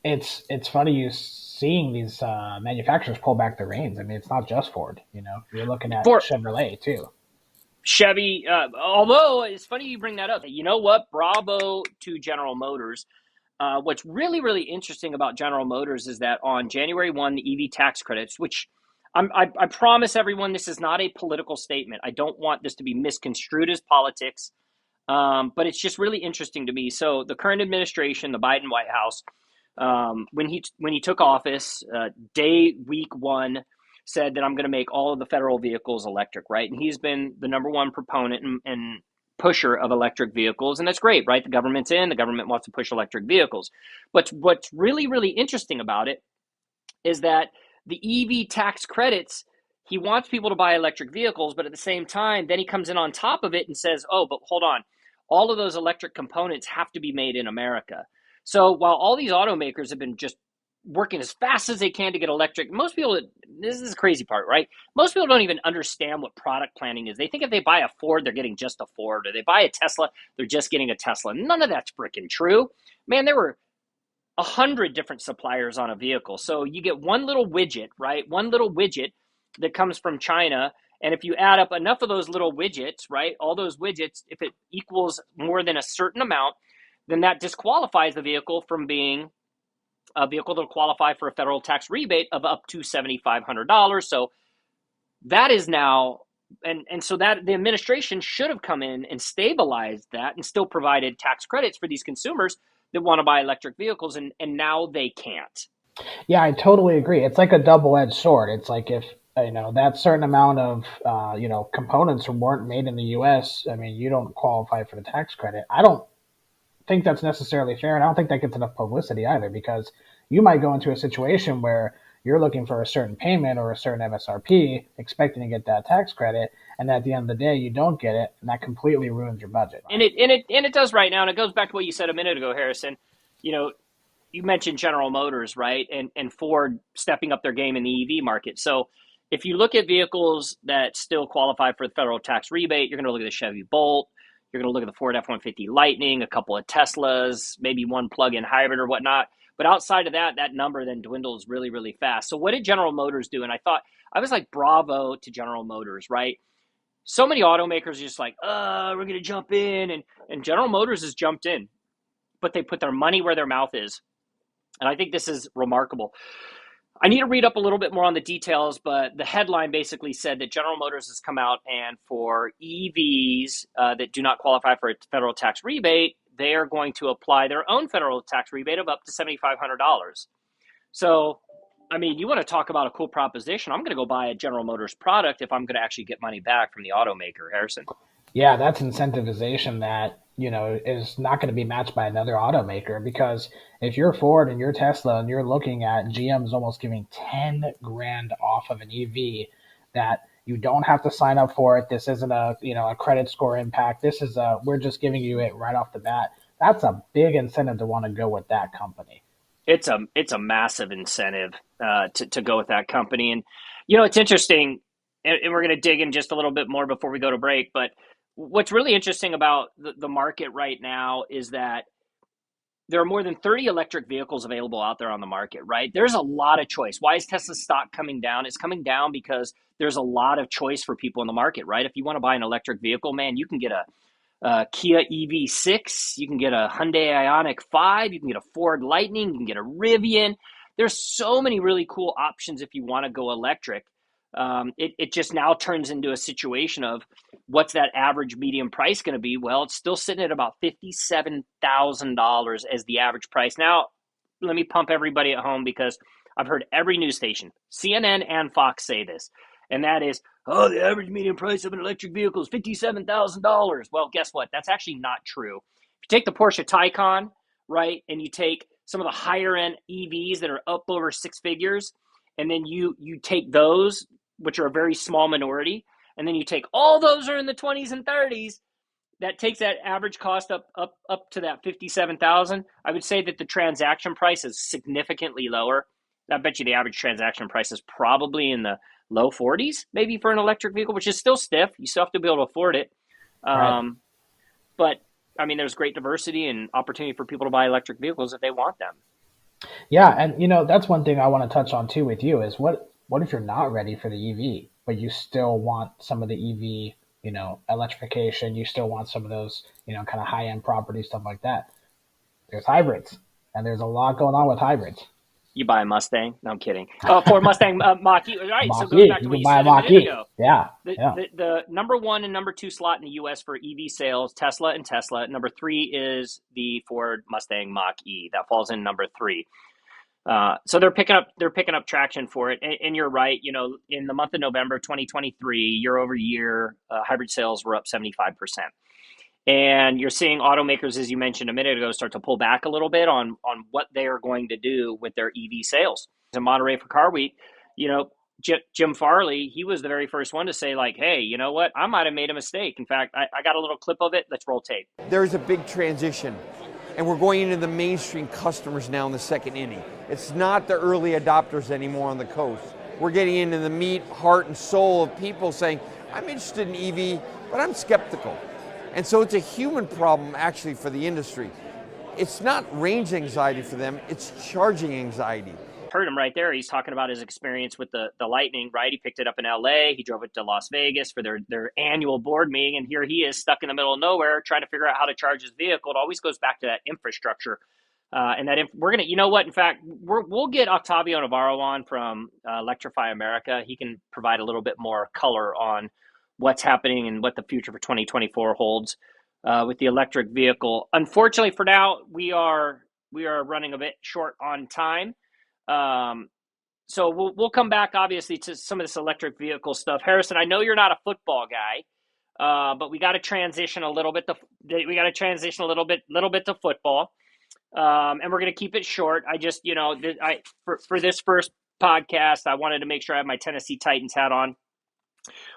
it's funny you seeing these manufacturers pull back the reins. I mean, it's not just Ford. You're looking at For Chevrolet too. Chevy, although it's funny you bring that up. You know what? Bravo to General Motors. What's really, really interesting about General Motors is that on January 1, the EV tax credits, which I promise everyone, this is not a political statement. I don't want this to be misconstrued as politics, but it's just really interesting to me. So the current administration, the Biden White House, when he took office, week one, said that I'm going to make all of the federal vehicles electric, right? And he's been the number one proponent and pusher of electric vehicles, and that's great, right? The government wants to push electric vehicles. But what's really, really interesting about it is that the EV tax credits, he wants people to buy electric vehicles, but at the same time, then he comes in on top of it and says, oh, but hold on, all of those electric components have to be made in America. So while all these automakers have been just working as fast as they can to get electric, most people, this is the crazy part, right? Most people don't even understand what product planning is. They think if they buy a Ford, they're getting just a Ford, or they buy a Tesla, they're just getting a Tesla. None of that's freaking true. Man, there were 100 different suppliers on a vehicle. So you get one little widget, right? One little widget that comes from China. And if you add up enough of those little widgets, right? All those widgets, if it equals more than a certain amount, then that disqualifies the vehicle from being a vehicle that will qualify for a federal tax rebate of up to $7,500. So that is now, and so that the administration should have come in and stabilized that and still provided tax credits for these consumers that want to buy electric vehicles, and now they can't. Yeah, I totally agree. It's like a double-edged sword. It's like if that certain amount of components weren't made in the U.S. I mean, you don't qualify for the tax credit. I don't think that's necessarily fair, and I don't think that gets enough publicity either, because you might go into a situation where you're looking for a certain payment or a certain MSRP, expecting to get that tax credit, and at the end of the day, you don't get it, and that completely ruins your budget. And it does right now, and it goes back to what you said a minute ago, Harrison. You know, you mentioned General Motors, right? And Ford stepping up their game in the EV market. So if you look at vehicles that still qualify for the federal tax rebate, you're going to look at the Chevy Bolt, you're going to look at the Ford F-150 Lightning, a couple of Teslas, maybe one plug-in hybrid or whatnot. But outside of that, that number then dwindles really, really fast. So what did General Motors do? And I was like, bravo to General Motors, right? So many automakers are just like, we're going to jump in. And General Motors has jumped in, but they put their money where their mouth is. And I think this is remarkable. I need to read up a little bit more on the details, but the headline basically said that General Motors has come out, and for EVs that do not qualify for a federal tax rebate, they are going to apply their own federal tax rebate of up to $7,500. So, I mean, you want to talk about a cool proposition. I'm going to go buy a General Motors product if I'm going to actually get money back from the automaker, Harrison. Yeah, that's incentivization that, is not going to be matched by another automaker, because if you're Ford and you're Tesla and you're looking at GM's almost giving 10 grand off of an EV that you don't have to sign up for it. This isn't a credit score impact. We're just giving you it right off the bat. That's a big incentive to want to go with that company. It's a massive incentive to go with that company. And, it's interesting, and we're going to dig in just a little bit more before we go to break, but what's really interesting about the market right now is that there are more than 30 electric vehicles available out there on the market, right? There's a lot of choice. Why is Tesla's stock coming down? It's coming down because there's a lot of choice for people in the market, right? If you want to buy an electric vehicle, man, you can get a Kia EV6, you can get a Hyundai Ioniq 5, you can get a Ford Lightning, you can get a Rivian. There's so many really cool options if you want to go electric. It just now turns into a situation of what's that average median price going to be? Well, it's still sitting at about $57,000 as the average price. Now, let me pump everybody at home because I've heard every news station, CNN and Fox, say this, and that is, oh, the average median price of an electric vehicle is $57,000. Well, guess what? That's actually not true. If you take the Porsche Taycan, right, and you take some of the higher end EVs that are up over six figures, and then you take those, which are a very small minority, and then you take all those are in the 20s and 30s, that takes that average cost up to that 57,000. I would say that the transaction price is significantly lower. I bet you the average transaction price is probably in the low 40s, maybe for an electric vehicle, which is still stiff. You still have to be able to afford it. Right. But I mean, there's great diversity and opportunity for people to buy electric vehicles if they want them. Yeah, and that's one thing I want to touch on too with you is what if you're not ready for the EV, but you still want some of the EV, electrification, you still want some of those, kind of high end property stuff like that. There's hybrids, and there's a lot going on with hybrids. You buy a Mustang? No, I'm kidding. Ford Mustang Mach-E. All right, so Mach going E, back to you what can you buy a said a Mach minute E. ago, Yeah, the, yeah, the the number one and number two slot in the U.S. for EV sales, Tesla and Tesla. Number three is the Ford Mustang Mach-E. That falls in number three. So they're picking up traction for it. And you're right. In the month of November 2023, year over year, hybrid sales were up 75%. And you're seeing automakers, as you mentioned a minute ago, start to pull back a little bit on what they are going to do with their EV sales. In Monterey for Car Week, you know, Jim Farley, he was the very first one to say, like, hey, you know what? I might have made a mistake. In fact, I got a little clip of it. Let's roll tape. There's a big transition, and we're going into the mainstream customers now in the second inning. It's not the early adopters anymore on the coast. We're getting into the meat, heart, and soul of people saying, I'm interested in EV, but I'm skeptical. And so it's a human problem actually for the industry. It's not range anxiety for them, it's charging anxiety. Heard him right there. He's talking about his experience with the Lightning, right? He picked it up in LA. He drove it to Las Vegas for their annual board meeting. And here he is stuck in the middle of nowhere trying to figure out how to charge his vehicle. It always goes back to that infrastructure. And that we're going to, you know what? In fact, we'll get Octavio Navarro on from Electrify America. He can provide a little bit more color on what's happening and what the future for 2024 holds with the electric vehicle. Unfortunately, for now, we are running a bit short on time. So we'll come back obviously to some of this electric vehicle stuff. Harrison, I know you're not a football guy, but we got to transition a little bit. Little bit to football, and we're going to keep it short. I just, for this first podcast, I wanted to make sure I have my Tennessee Titans hat on.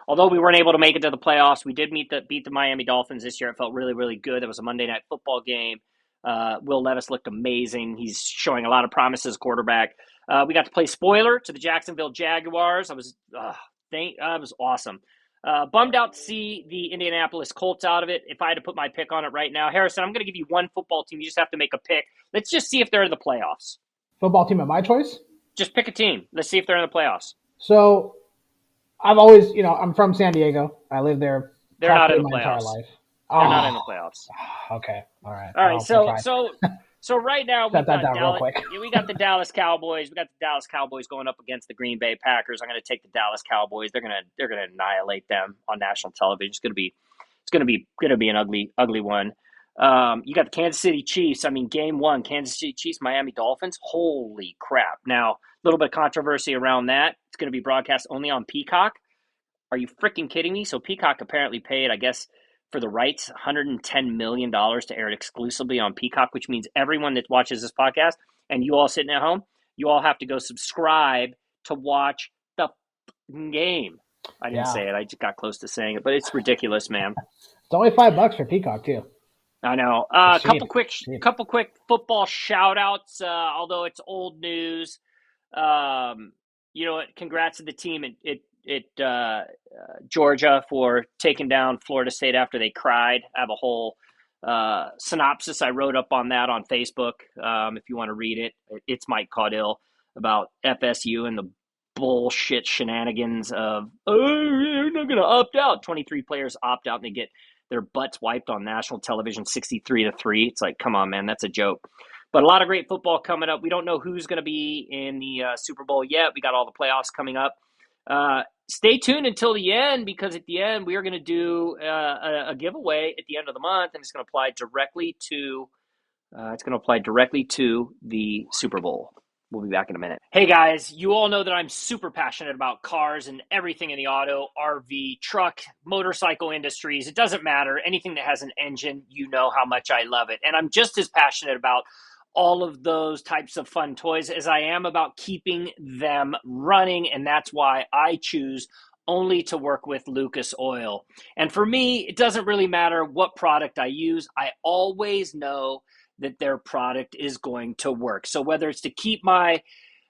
Although we weren't able to make it to the playoffs, we did beat the Miami Dolphins this year. It felt really, really good. It was a Monday Night Football game. Will Levis looked amazing. He's showing a lot of promise as quarterback. We got to play spoiler to the Jacksonville Jaguars. It was awesome. Bummed out to see the Indianapolis Colts out of it. If I had to put my pick on it right now, Harrison, I'm going to give you one football team. You just have to make a pick. Let's just see if they're in the playoffs. Football team of my choice? Just pick a team. Let's see if they're in the playoffs. So I've always, I'm from San Diego. I lived there. They're not in the my entire playoffs. life. They're not in the playoffs. Okay. All right. All right. So right now we got the Dallas Cowboys. We got the Dallas Cowboys going up against the Green Bay Packers. I'm going to take the Dallas Cowboys. They're going to annihilate them on national television. It's going to be an ugly one. You got the Kansas City Chiefs. I mean, game one, Kansas City Chiefs, Miami Dolphins. Holy crap! Now a little bit of controversy around that. It's going to be broadcast only on Peacock. Are you freaking kidding me? So Peacock apparently paid, I guess, for the rights, $110 million to air it exclusively on Peacock, which means everyone that watches this podcast and you all sitting at home, you all have to go subscribe to watch the game. I didn't say it. I just got close to saying it, but it's ridiculous, man. It's only $5 for Peacock too. I know. A couple quick football shout outs, although it's old news. Congrats to the team Georgia for taking down Florida State after they cried. I have a whole synopsis I wrote up on that on Facebook. If you want to read it, it's Mike Caudill about FSU and the bullshit shenanigans of, you're not going to opt out. 23 players opt out and they get their butts wiped on national television 63-3. It's like, come on, man, that's a joke. But a lot of great football coming up. We don't know who's going to be in the Super Bowl yet. We got all the playoffs coming up. stay tuned until the end, because at the end we are going to do a giveaway at the end of the month, and it's going to apply directly to the Super Bowl. We'll be back in a minute. Hey guys, you all know that I'm super passionate about cars and everything in the auto, RV, truck, motorcycle industries. It doesn't matter. Anything that has an engine, you know how much I love it. And I'm just as passionate about all of those types of fun toys as I am about keeping them running. And that's why I choose only to work with Lucas Oil. And for me, it doesn't really matter what product I use. I always know that their product is going to work. So whether it's to keep my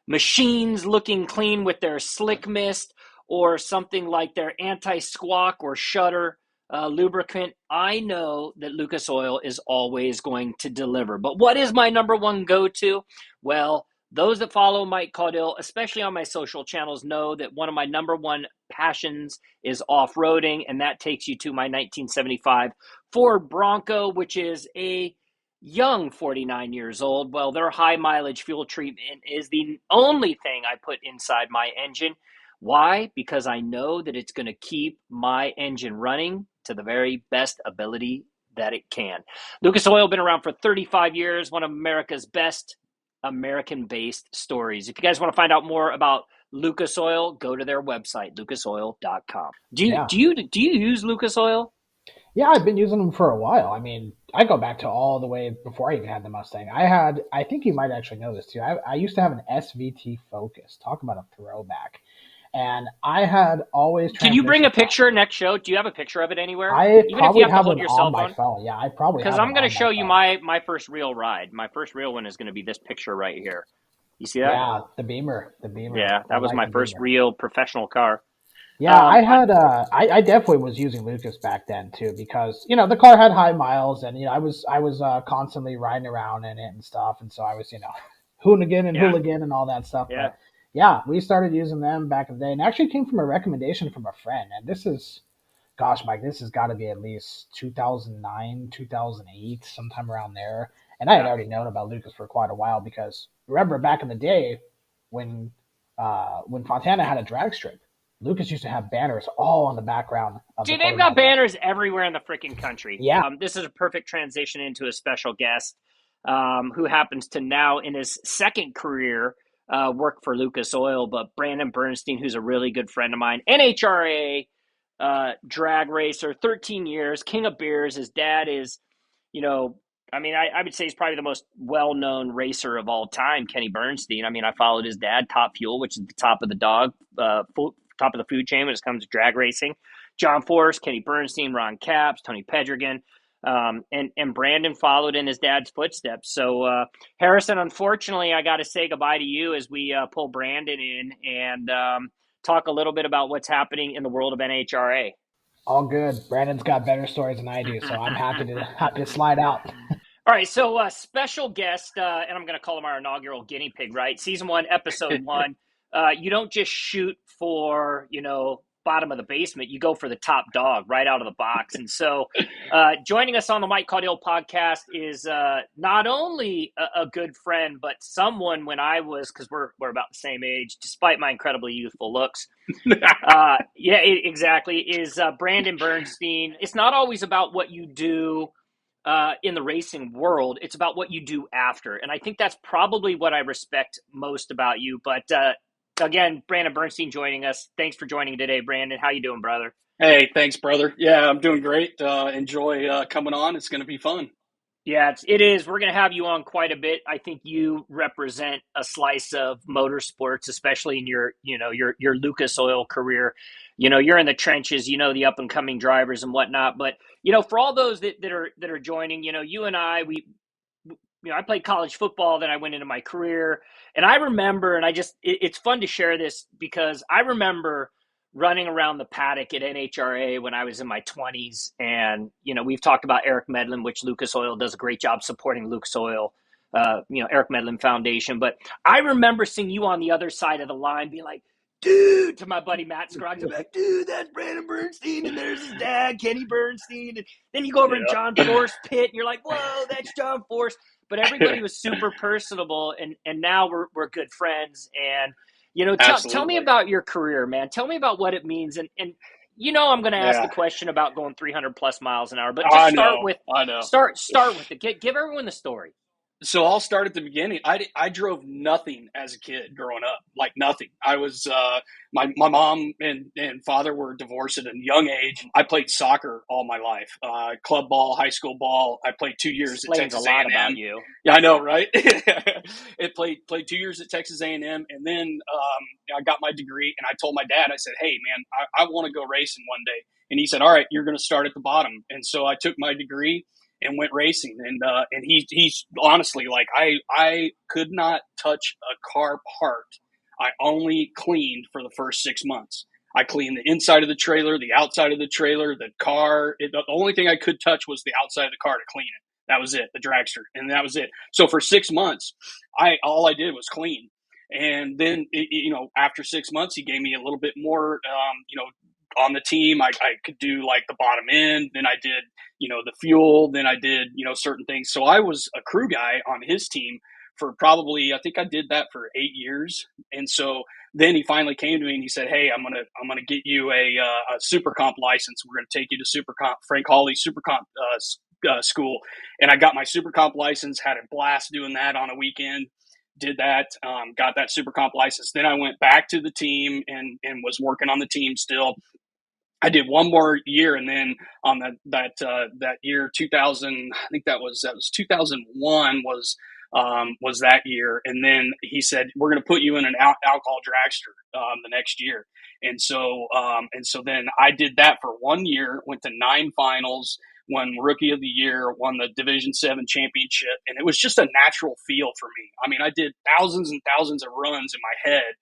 machines looking clean with their slick mist, or something like their anti-squawk or shutter lubricant, I know that Lucas Oil is always going to deliver. But what is my number one go-to? Well, those that follow Mike Caudill, especially on my social channels, know that one of my number one passions is off-roading, and that takes you to my 1975 Ford Bronco, which is a young 49 years old. Well, their high mileage fuel treatment is the only thing I put inside my engine. Why? Because I know that it's going to keep my engine running to the very best ability that it can. Lucas Oil been around for 35 years, one of America's best American-based stories. If you guys want to find out more about Lucas Oil, go to their website, lucasoil.com. Yeah. Do you use Lucas Oil? Yeah, I've been using them for a while. I mean, I go back to all the way before I even had the Mustang. I think you might actually know this too. I used to have an SVT Focus. Talk about a throwback. And I had always Can you bring a transmission picture next show? Do you have a picture of it anywhere? I Even if you probably have to have hold one your on cell my phone? phone. Yeah, I probably have Because one I'm going to on show my you phone. my first real ride. My first real one is going to be this picture right here. You see that? Yeah, the Beamer. The Beamer. Yeah, I that was like my the first Beamer. real professional car. Yeah, I definitely was using Lucas back then too, because the car had high miles, and I was constantly riding around in it and stuff, and so I was hoonigan and Yeah, hooligan and all that stuff. yeah. But yeah, we started using them back in the day, and actually came from a recommendation from a friend. And this is, gosh, Mike, this has got to be at least 2009, 2008, sometime around there. And I had Yeah. already known about Lucas for quite a while, because remember back in the day when Fontana had a drag strip, Lucas used to have banners all on the background of the Dude, they've got photographs. banners everywhere in the freaking country. Yeah, This is a perfect transition into a special guest who happens to now, in his second career, work for Lucas Oil. But Brandon Bernstein, who's a really good friend of mine, NHRA drag racer, 13 years, king of beers. His dad is, you know, I would say he's probably the most well-known racer of all time, Kenny Bernstein. I mean, I followed his dad, Top Fuel, which is the top of the top of the food chain when it comes to drag racing. John Force, Kenny Bernstein, Ron Capps, Tony Pedrigan, and Brandon followed in his dad's footsteps. So, Harrison, unfortunately, I got to say goodbye to you as we pull Brandon in and talk a little bit about what's happening in the world of NHRA. all good. Brandon's got better stories than I do, so I'm happy to slide out. All right, so special guest, and I'm going to call him our inaugural guinea pig, right? Season 1, Episode 1. You don't just shoot for, bottom of the basement. You go for the top dog right out of the box. And so joining us on the Mike Caudill podcast is not only a good friend, but someone when I was, because we're about the same age, despite my incredibly youthful looks. Exactly, is Brandon Bernstein. It's not always about what you do in the racing world. It's about what you do after. And I think that's probably what I respect most about you. But again, Brandon Bernstein joining us. Thanks for joining today, Brandon. How you doing, brother? Hey, thanks, brother. Yeah, I'm doing great. Enjoy coming on. It's going to be fun. Yeah, it is. We're going to have you on quite a bit. I think you represent a slice of motorsports, especially in your Lucas Oil career. You're in the trenches. The up and coming drivers and whatnot. But for all those that are joining, you and I, I played college football. Then I went into my career, and I remember, and it's fun to share this because I remember running around the paddock at NHRA when I was in my 20s. And, we've talked about Eric Medlin, which Lucas Oil does a great job supporting Lucas Oil, Eric Medlin Foundation. But I remember seeing you on the other side of the line be like, dude, to my buddy Matt Scroggs, I'm like, dude, that's Brandon Bernstein, and there's his dad, Kenny Bernstein. And then you go over to John Force pit, and you're like, whoa, that's John Force. But everybody was super personable, and now we're good friends. And Tell me Absolutely. about your career, man. Tell me about what it means, and I'm going to ask the Yeah. question about going 300 plus miles an hour, but just I know. I know. start with it. Give everyone the story. So I'll start at the beginning. I drove nothing as a kid growing up, like nothing. I was my mom and father were divorced at a young age. I played soccer all my life, club ball, high school ball. I played 2 years at Explains a Texas lot about A&M. you. Yeah, I know, right? It played 2 years at Texas A&M, and then I got my degree. And I told my dad, I said, "Hey, man, I want to go racing one day." And he said, "All right, you're going to start at the bottom." And so I took my degree and went racing. And he's honestly like, I could not touch a car part. I only cleaned for the first 6 months. I cleaned the inside of the trailer, the outside of the trailer, the car. The only thing I could touch was the outside of the car to clean it. That was it, the dragster, and that was it. So for 6 months, all I did was clean. And then, after 6 months, he gave me a little bit more, on the team. I could do like the bottom end. Then I did, the fuel. Then I did, certain things. So I was a crew guy on his team for probably, I think I did that for 8 years. And so then he finally came to me and he said, "Hey, I'm gonna get you a super comp license. We're gonna take you to super comp, Frank Hawley super comp school." And I got my super comp license, had a blast doing that on a weekend. Did that, got that super comp license. Then I went back to the team and was working on the team still. I did one more year, and then on that year 2000, I think that was 2001 was that year. And then he said, "We're going to put you in an alcohol dragster the next year." And so then I did that for 1 year, went to 9 finals, won Rookie of the Year, won the Division 7 championship, and it was just a natural feel for me. I mean, I did thousands and thousands of runs in my head,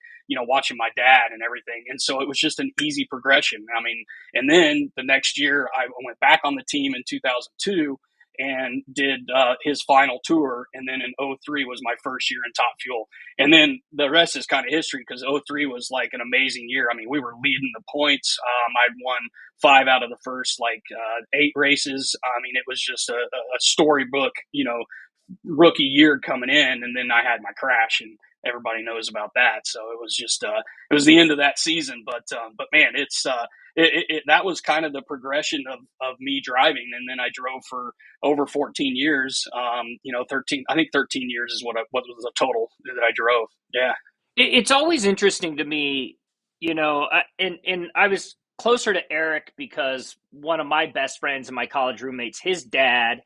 watching my dad and everything. And so it was just an easy progression. I mean, and then the next year I went back on the team in 2002 and did his final tour. And then in '03 was my first year in Top Fuel. And then the rest is kind of history, because '03 was like an amazing year. I mean, we were leading the points. I'd won 5 out of the first 8 races. I mean, it was just a storybook, rookie year coming in. And then I had my crash, and everybody knows about that. So it was just it was the end of that season. But man, that was kind of the progression of me driving. And then I drove for over 14 years. 13 years is what was the total that I drove. Yeah. It's always interesting to me, and I was closer to Eric because one of my best friends and my college roommates, his dad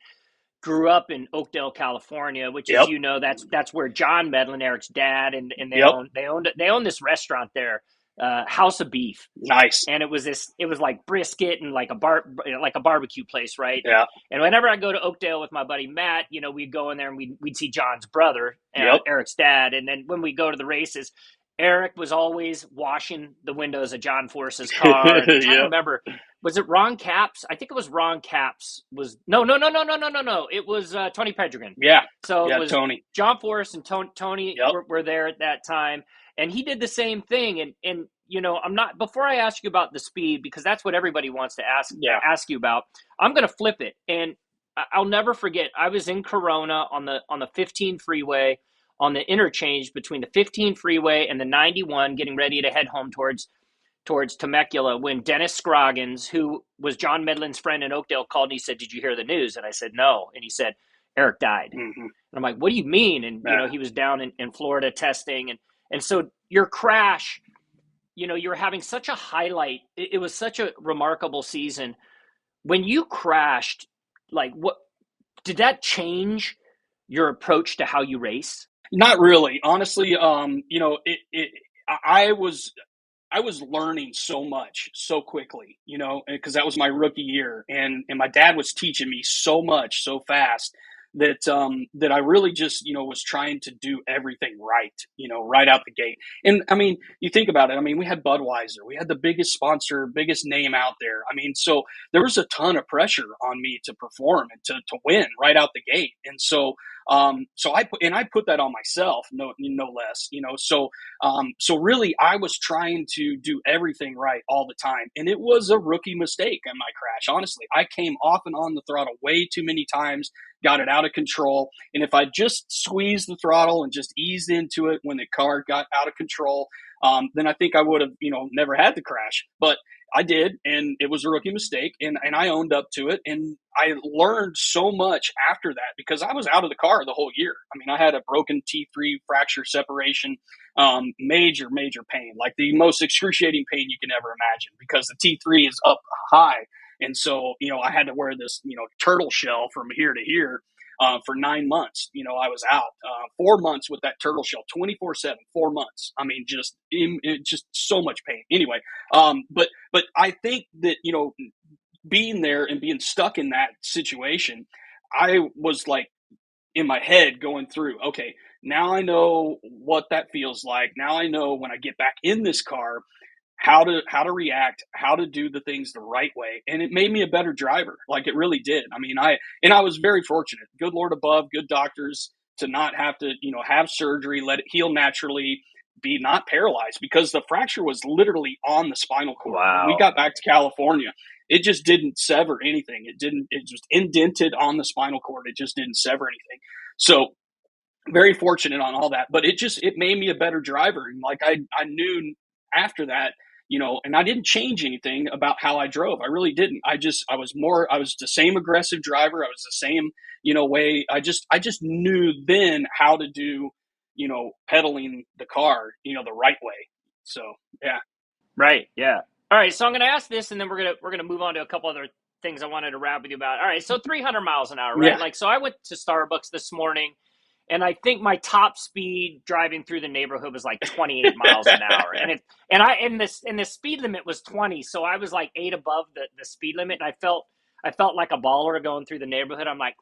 grew up in Oakdale, California, which is, Yep. that's where John Medlin, Eric's dad, and Yep. they own this restaurant there, House of Beef. Nice. And it was like brisket and like a barbecue place, right? Yeah. And whenever I go to Oakdale with my buddy Matt, we'd go in there and we'd see John's brother, Yep. Eric's dad. And then when we go to the races, Eric was always washing the windows of John Force's car. And I'm trying to Yep. remember, was it Ron Capps? I think it was Ron Capps. No. It was Tony Pedregan. Yeah. So Yeah. it was Tony. John Force and Tony Yep. were there at that time, and he did the same thing. And I'm not, before I ask you about the speed, because that's what everybody wants to ask you about. I'm going to flip it, and I'll never forget. I was in Corona on the 15 freeway, on the interchange between the 15 freeway and the 91, getting ready to head home towards Temecula, when Dennis Scroggins, who was John Medlin's friend in Oakdale, called and he said, "Did you hear the news?" And I said, "No." And he said, "Eric died." Mm-hmm. And I'm like, "What do you mean?" And he was down in Florida testing, and so your crash, you were having such a highlight. It was such a remarkable season. When you crashed, like, what did that change your approach to how you race? Not really, honestly. I was learning so much so quickly, because that was my rookie year, and my dad was teaching me so much so fast that I really just, was trying to do everything right, right out the gate. And I mean, you think about it. I mean, we had Budweiser, we had the biggest sponsor, biggest name out there. I mean, so there was a ton of pressure on me to perform and to win right out the gate. And so I put that on myself, no less, so really I was trying to do everything right all the time. And it was a rookie mistake in my crash. Honestly, I came off and on the throttle way too many times, got it out of control. And if I just squeezed the throttle and just eased into it when the car got out of control, then I think I would have, never had the crash. But I did, and it was a rookie mistake, and I owned up to it, and I learned so much after that because I was out of the car the whole year. I mean, I had a broken T3 fracture separation, major, major pain, like the most excruciating pain you can ever imagine because the T3 is up high. And so, I had to wear this, turtle shell from here to here for 9 months. I was out 4 months with that turtle shell, 24/7, 4 months. I mean, just so much pain. Anyway, but I think that being there and being stuck in that situation, I was like in my head going through. Okay, now I know what that feels like. Now I know when I get back in this car how to react, how to do the things the right way, and it made me a better driver. Like it really did. I mean, I was very fortunate. Good Lord above, good doctors to not have to have surgery, let it heal naturally, be not paralyzed because the fracture was literally on the spinal cord. When we Wow. got back to California, it just didn't sever anything. It just indented on the spinal cord. It just didn't sever anything. So very fortunate on all that, but it made me a better driver. And like I knew after that, and I didn't change anything about how I drove. I really didn't. I was the same aggressive driver. I was the same, way. I just knew then how to do, pedaling the car, the right way. So yeah. Right. Yeah. All right. So I'm going to ask this, and then we're gonna move on to a couple other things I wanted to rap with you about. All right. So 300 miles an hour, right? Yeah. Like, so I went to Starbucks this morning, and I think my top speed driving through the neighborhood was like 28 miles an hour, and the speed limit was 20, so I was like 8 above the speed limit, and I felt like a baller going through the neighborhood. I'm like,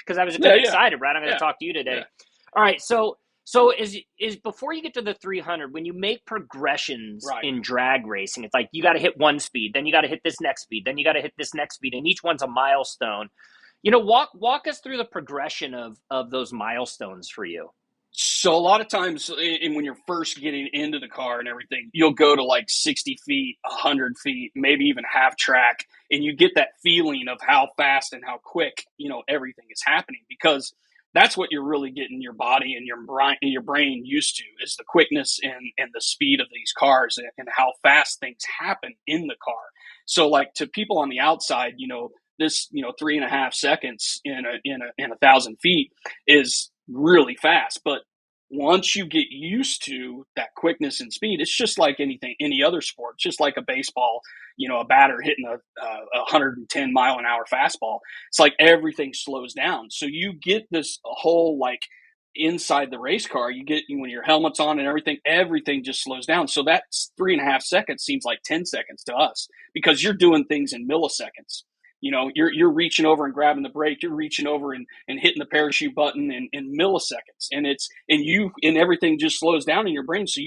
because I was Yeah. getting Yeah. excited, right? I'm going to Yeah. talk to you today. Yeah. All right. So is before you get to the 300, when you make progressions Right. in drag racing, it's like you got to hit one speed, then you got to hit this next speed, then you got to hit this next speed, and each one's a milestone. Walk us through the progression of those milestones for you. So a lot of times, and when you're first getting into the car and everything, you'll go to like 60 feet, 100 feet, maybe even half track, and you get that feeling of how fast and how quick everything is happening because that's what you're really getting your body and your brain used to is the quickness and the speed of these cars and how fast things happen in the car. So like to people on the outside, this 3.5 seconds in 1,000 feet is really fast. But once you get used to that quickness and speed, it's just like any other sport. It's just like a baseball, a batter hitting a 110 mile an hour fastball. It's like everything slows down. So you get this whole like inside the race car, you get when your helmet's on and everything just slows down. So that 3.5 seconds seems like 10 seconds to us because you're doing things in milliseconds. You're reaching over and grabbing the brake, you're reaching over and hitting the parachute button in milliseconds, and everything just slows down in your brain, so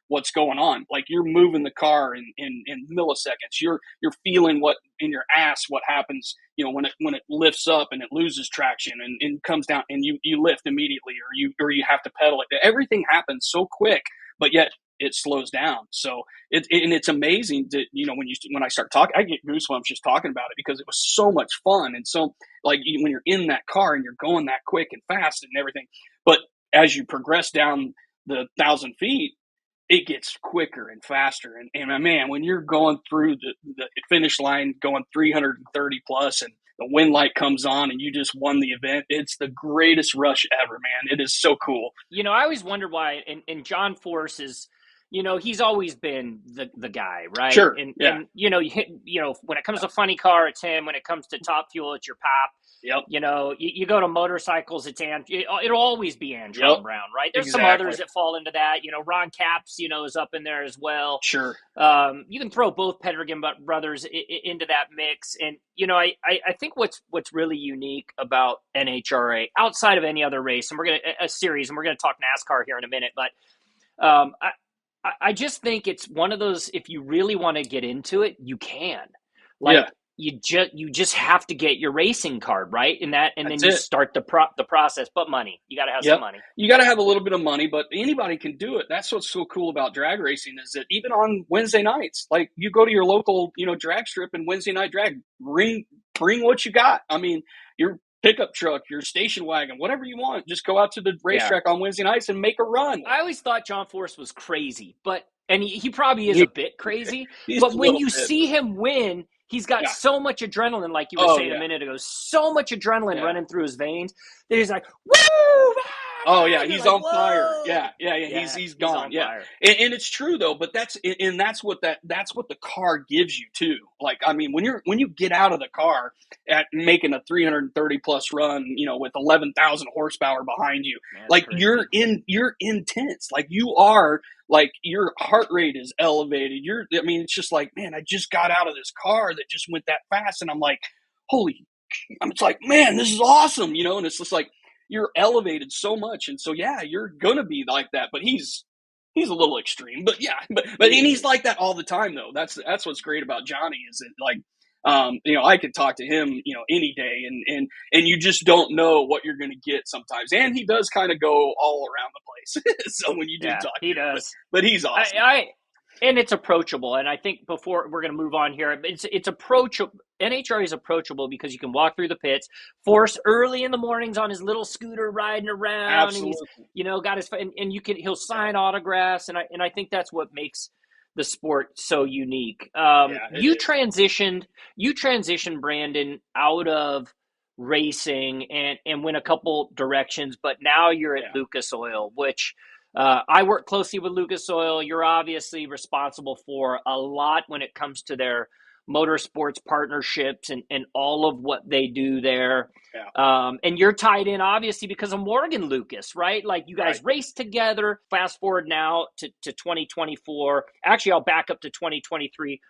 what's going on. Like you're moving the car in milliseconds. You're feeling what in your ass what happens, when it lifts up and it loses traction and comes down and you lift immediately or you have to pedal it. Everything happens so quick, but yet it slows down. So it's amazing that when I start talking, I get goosebumps just talking about it because it was so much fun. And so like when you're in that car and you're going that quick and fast and everything, but as you progress down the 1,000 feet, it gets quicker and faster. And man, when you're going through the finish line, going 330 plus, and the wind light comes on and you just won the event, it's the greatest rush ever, man. It is so cool. I always wondered why, and John Force is, he's always been the guy, right? Sure. And Yeah. and when it comes to funny car, it's him. When it comes to Top Fuel, it's your pop. Yep. You go to motorcycles, it'll always be Antron Yep. Brown, right? There's some Exactly. others that fall into that. Ron Capps, is up in there as well. Sure. You can throw both Pedregan brothers into that mix, and I think what's really unique about NHRA outside of any other race, and we're gonna talk NASCAR here in a minute, but I just think it's one of those. If you really want to get into it, you can. Like you just have to get your racing card right, and then you start the process. But money, you got to have some money. You got to have a little bit of money, but anybody can do it. That's what's so cool about drag racing is that even on Wednesday nights, like you go to your local drag strip and Wednesday night drag, bring what you got. I mean, you're pickup truck, your station wagon, whatever you want. Just go out to the racetrack on Wednesday nights and make a run. I always thought John Force was crazy, and he probably is a bit crazy. He's But a when little you bit. see him win, he's got Yeah. so much adrenaline, like you were Oh, saying yeah. a minute ago, so much adrenaline Yeah. running through his veins that he's like, woo! Oh yeah, You're he's like, on fire. whoa! Yeah. He's gone. on Yeah, fire. and it's true though. But that's what the car gives you too. Like I mean, when you get out of the car at making a 330 plus run, you know, with 11,000 horsepower behind you, Man, like crazy. you're intense. Like you are like your heart rate is elevated. I mean, it's just like, man, I just got out of this car that just went that fast, and I'm like, holy. It's like, man, this is awesome, you know. And it's just like, you're elevated so much, and so yeah, you're gonna be like that. But he's a little extreme, but yeah, but and he's like that all the time though. That's what's great about Johnny is that like, you know, I could talk to him, you know, any day, and you just don't know what you're gonna get sometimes. And he does kind of go all around the place. So when you do talk, he to him, does. but he's awesome. And it's approachable. And I think before we're going to move on here, it's approachable. NHRA is approachable because you can walk through the pits. Force early in the mornings on his little scooter riding around, Absolutely. and he's, you know, got his and he'll sign autographs, and I think that's what makes the sport so unique. You transitioned, Brandon, out of racing and went a couple directions, but now you're at Lucas Oil, which I work closely with Lucas Oil. You're obviously responsible for a lot when it comes to their motorsports partnerships and all of what they do there. And you're tied in, obviously, because of Morgan Lucas, right? Like you guys raced together. Fast forward now to 2024. Actually, I'll back up to 2023.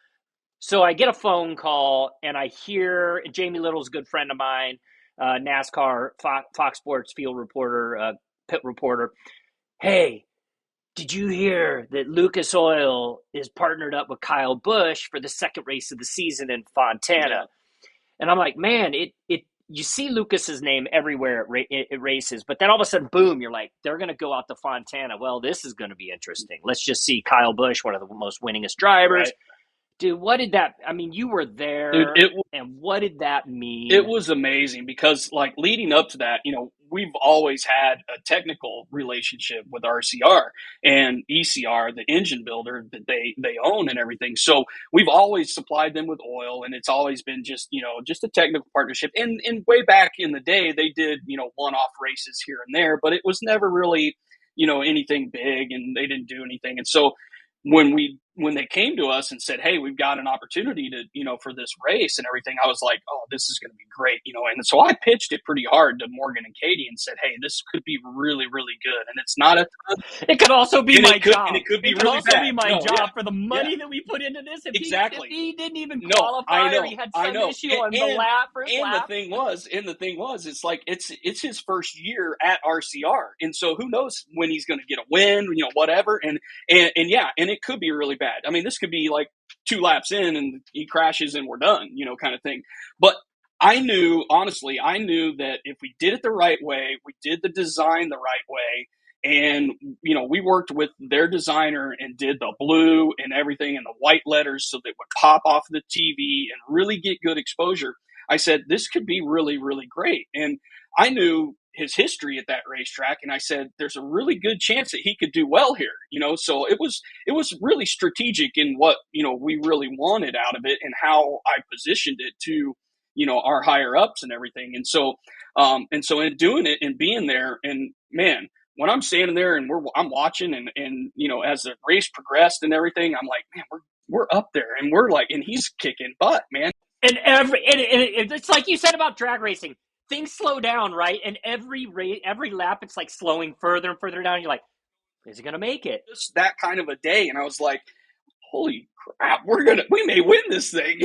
So I get a phone call and I hear Jamie Little's a good friend of mine, NASCAR Fox Sports field reporter, pit reporter. Hey, did you hear that Lucas Oil is partnered up with Kyle Busch for the second race of the season in Fontana? Yeah. And I'm like, man, you see Lucas's name everywhere at races, but then all of a sudden, boom, you're like, they're going to go out to Fontana. Well, this is going to be interesting. Let's just see Kyle Busch, one of the most winningest drivers. Right. Dude, what did that – I mean, you were there, dude, and what did that mean? It was amazing because, like, leading up to that, you know, we've always had a technical relationship with RCR and ECR, the engine builder that they own and everything. So we've always supplied them with oil, and it's always been just, you know, just a technical partnership. And way back in the day, they did, you know, one-off races here and there, but it was never really, you know, anything big, and they didn't do anything. And so when they came to us and said, hey, we've got an opportunity to, you know, for this race and everything, I was like, oh, this is going to be great, you know. And so I pitched it pretty hard to Morgan and Katie and said, hey, this could be really, really good. And it's not it could also be my job. And it could be really also bad. Be my job for the money that we put into this. If he didn't even qualify, or he had some issue on the lap. The thing was, it's like it's his first year at RCR, and so who knows when he's going to get a win, you know, whatever. And it could be really bad. I mean, this could be like 2 laps in and he crashes and we're done, you know, kind of thing. But I knew that if we did it the right way, we did the design the right way, and, you know, we worked with their designer and did the blue and everything and the white letters so that it would pop off the TV and really get good exposure. I said, this could be really, really great. And I knew his history at that racetrack, and I said, there's a really good chance that he could do well here, you know. So it was really strategic in what, you know, we really wanted out of it and how I positioned it to, you know, our higher ups and everything. And so in doing it and being there, and man, when I'm standing there and I'm watching and you know, as the race progressed and everything, I'm like, man, we're up there, and we're like, and he's kicking butt, man. And it's like you said about drag racing. Things slow down, right? And every lap, it's like slowing further and further down. You're like, is he going to make it? Just that kind of a day. And I was like, holy crap, we may win this thing.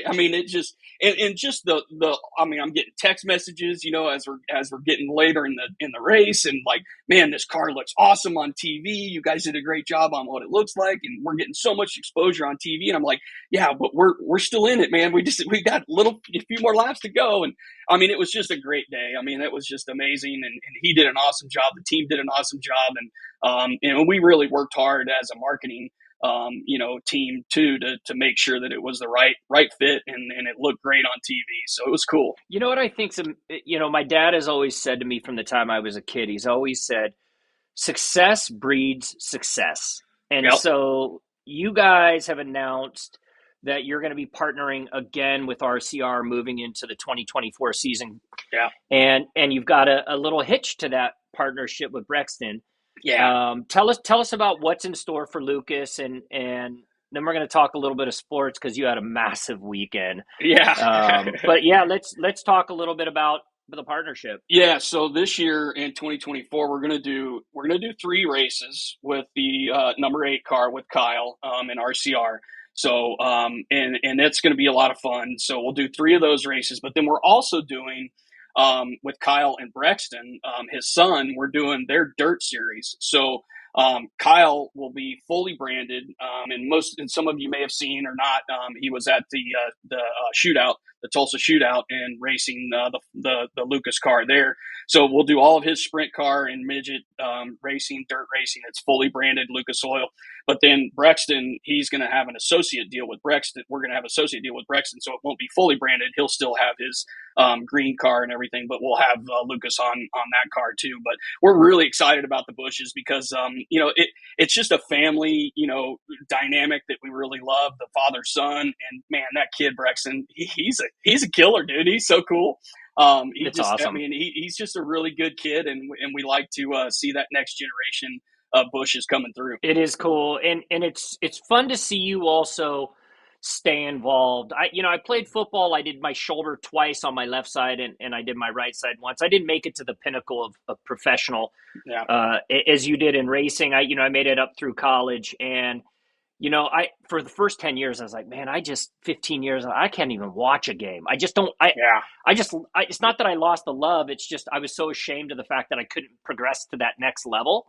I mean, it just, and just I mean, I'm getting text messages, you know, as we're getting later in the race, and like, man, this car looks awesome on TV. You guys did a great job on what it looks like, and we're getting so much exposure on TV. And I'm like, yeah, but we're still in it, man. We got a few more laps to go. And I mean, it was just a great day. I mean, it was just amazing, and he did an awesome job. The team did an awesome job, and you know, we really worked hard as a marketing team too, to make sure that it was the right fit, and it looked great on TV. So it was cool. You know what I think? My dad has always said to me from the time I was a kid, he's always said, success breeds success. And Yep. so you guys have announced that you're going to be partnering again with RCR moving into the 2024 season. Yeah. And you've got a little hitch to that partnership with Brexton. Yeah. Tell us about what's in store for Lucas, and then we're going to talk a little bit of sports because you had a massive weekend. Yeah. But yeah, let's talk a little bit about the partnership. Yeah, so this year in 2024, we're gonna do 3 races with the number 8 car with Kyle in RCR. So and it's gonna be a lot of fun. So we'll do 3 of those races, but then we're also doing with Kyle and Brexton, his son. We're doing their dirt series. So Kyle will be fully branded, and some of you may have seen or not. He was at the shootout, the Tulsa shootout, and racing the Lucas car there. So we'll do all of his sprint car and midget racing, dirt racing. It's fully branded Lucas Oil. But then Brexton, he's going to have an associate deal with Brexton. We're going to have an associate deal with Brexton, so it won't be fully branded. He'll still have his green car and everything, but we'll have Lucas on that car too. But we're really excited about the Bushes because it's just a family dynamic that we really love. The father son, and man, that kid Brexton, he's a killer, dude. He's so cool. It's awesome. I mean, he's just a really good kid, and we like to see that next generation of Bushes coming through. It is cool, and it's fun to see you also stay involved. I played football. I did my shoulder twice on my left side, and I did my right side once. I didn't make it to the pinnacle of professional, as you did in racing. I made it up through college, and for the first 10 years, I was like, man, 15 years, I can't even watch a game. I just don't, it's not that I lost the love. It's just, I was so ashamed of the fact that I couldn't progress to that next level.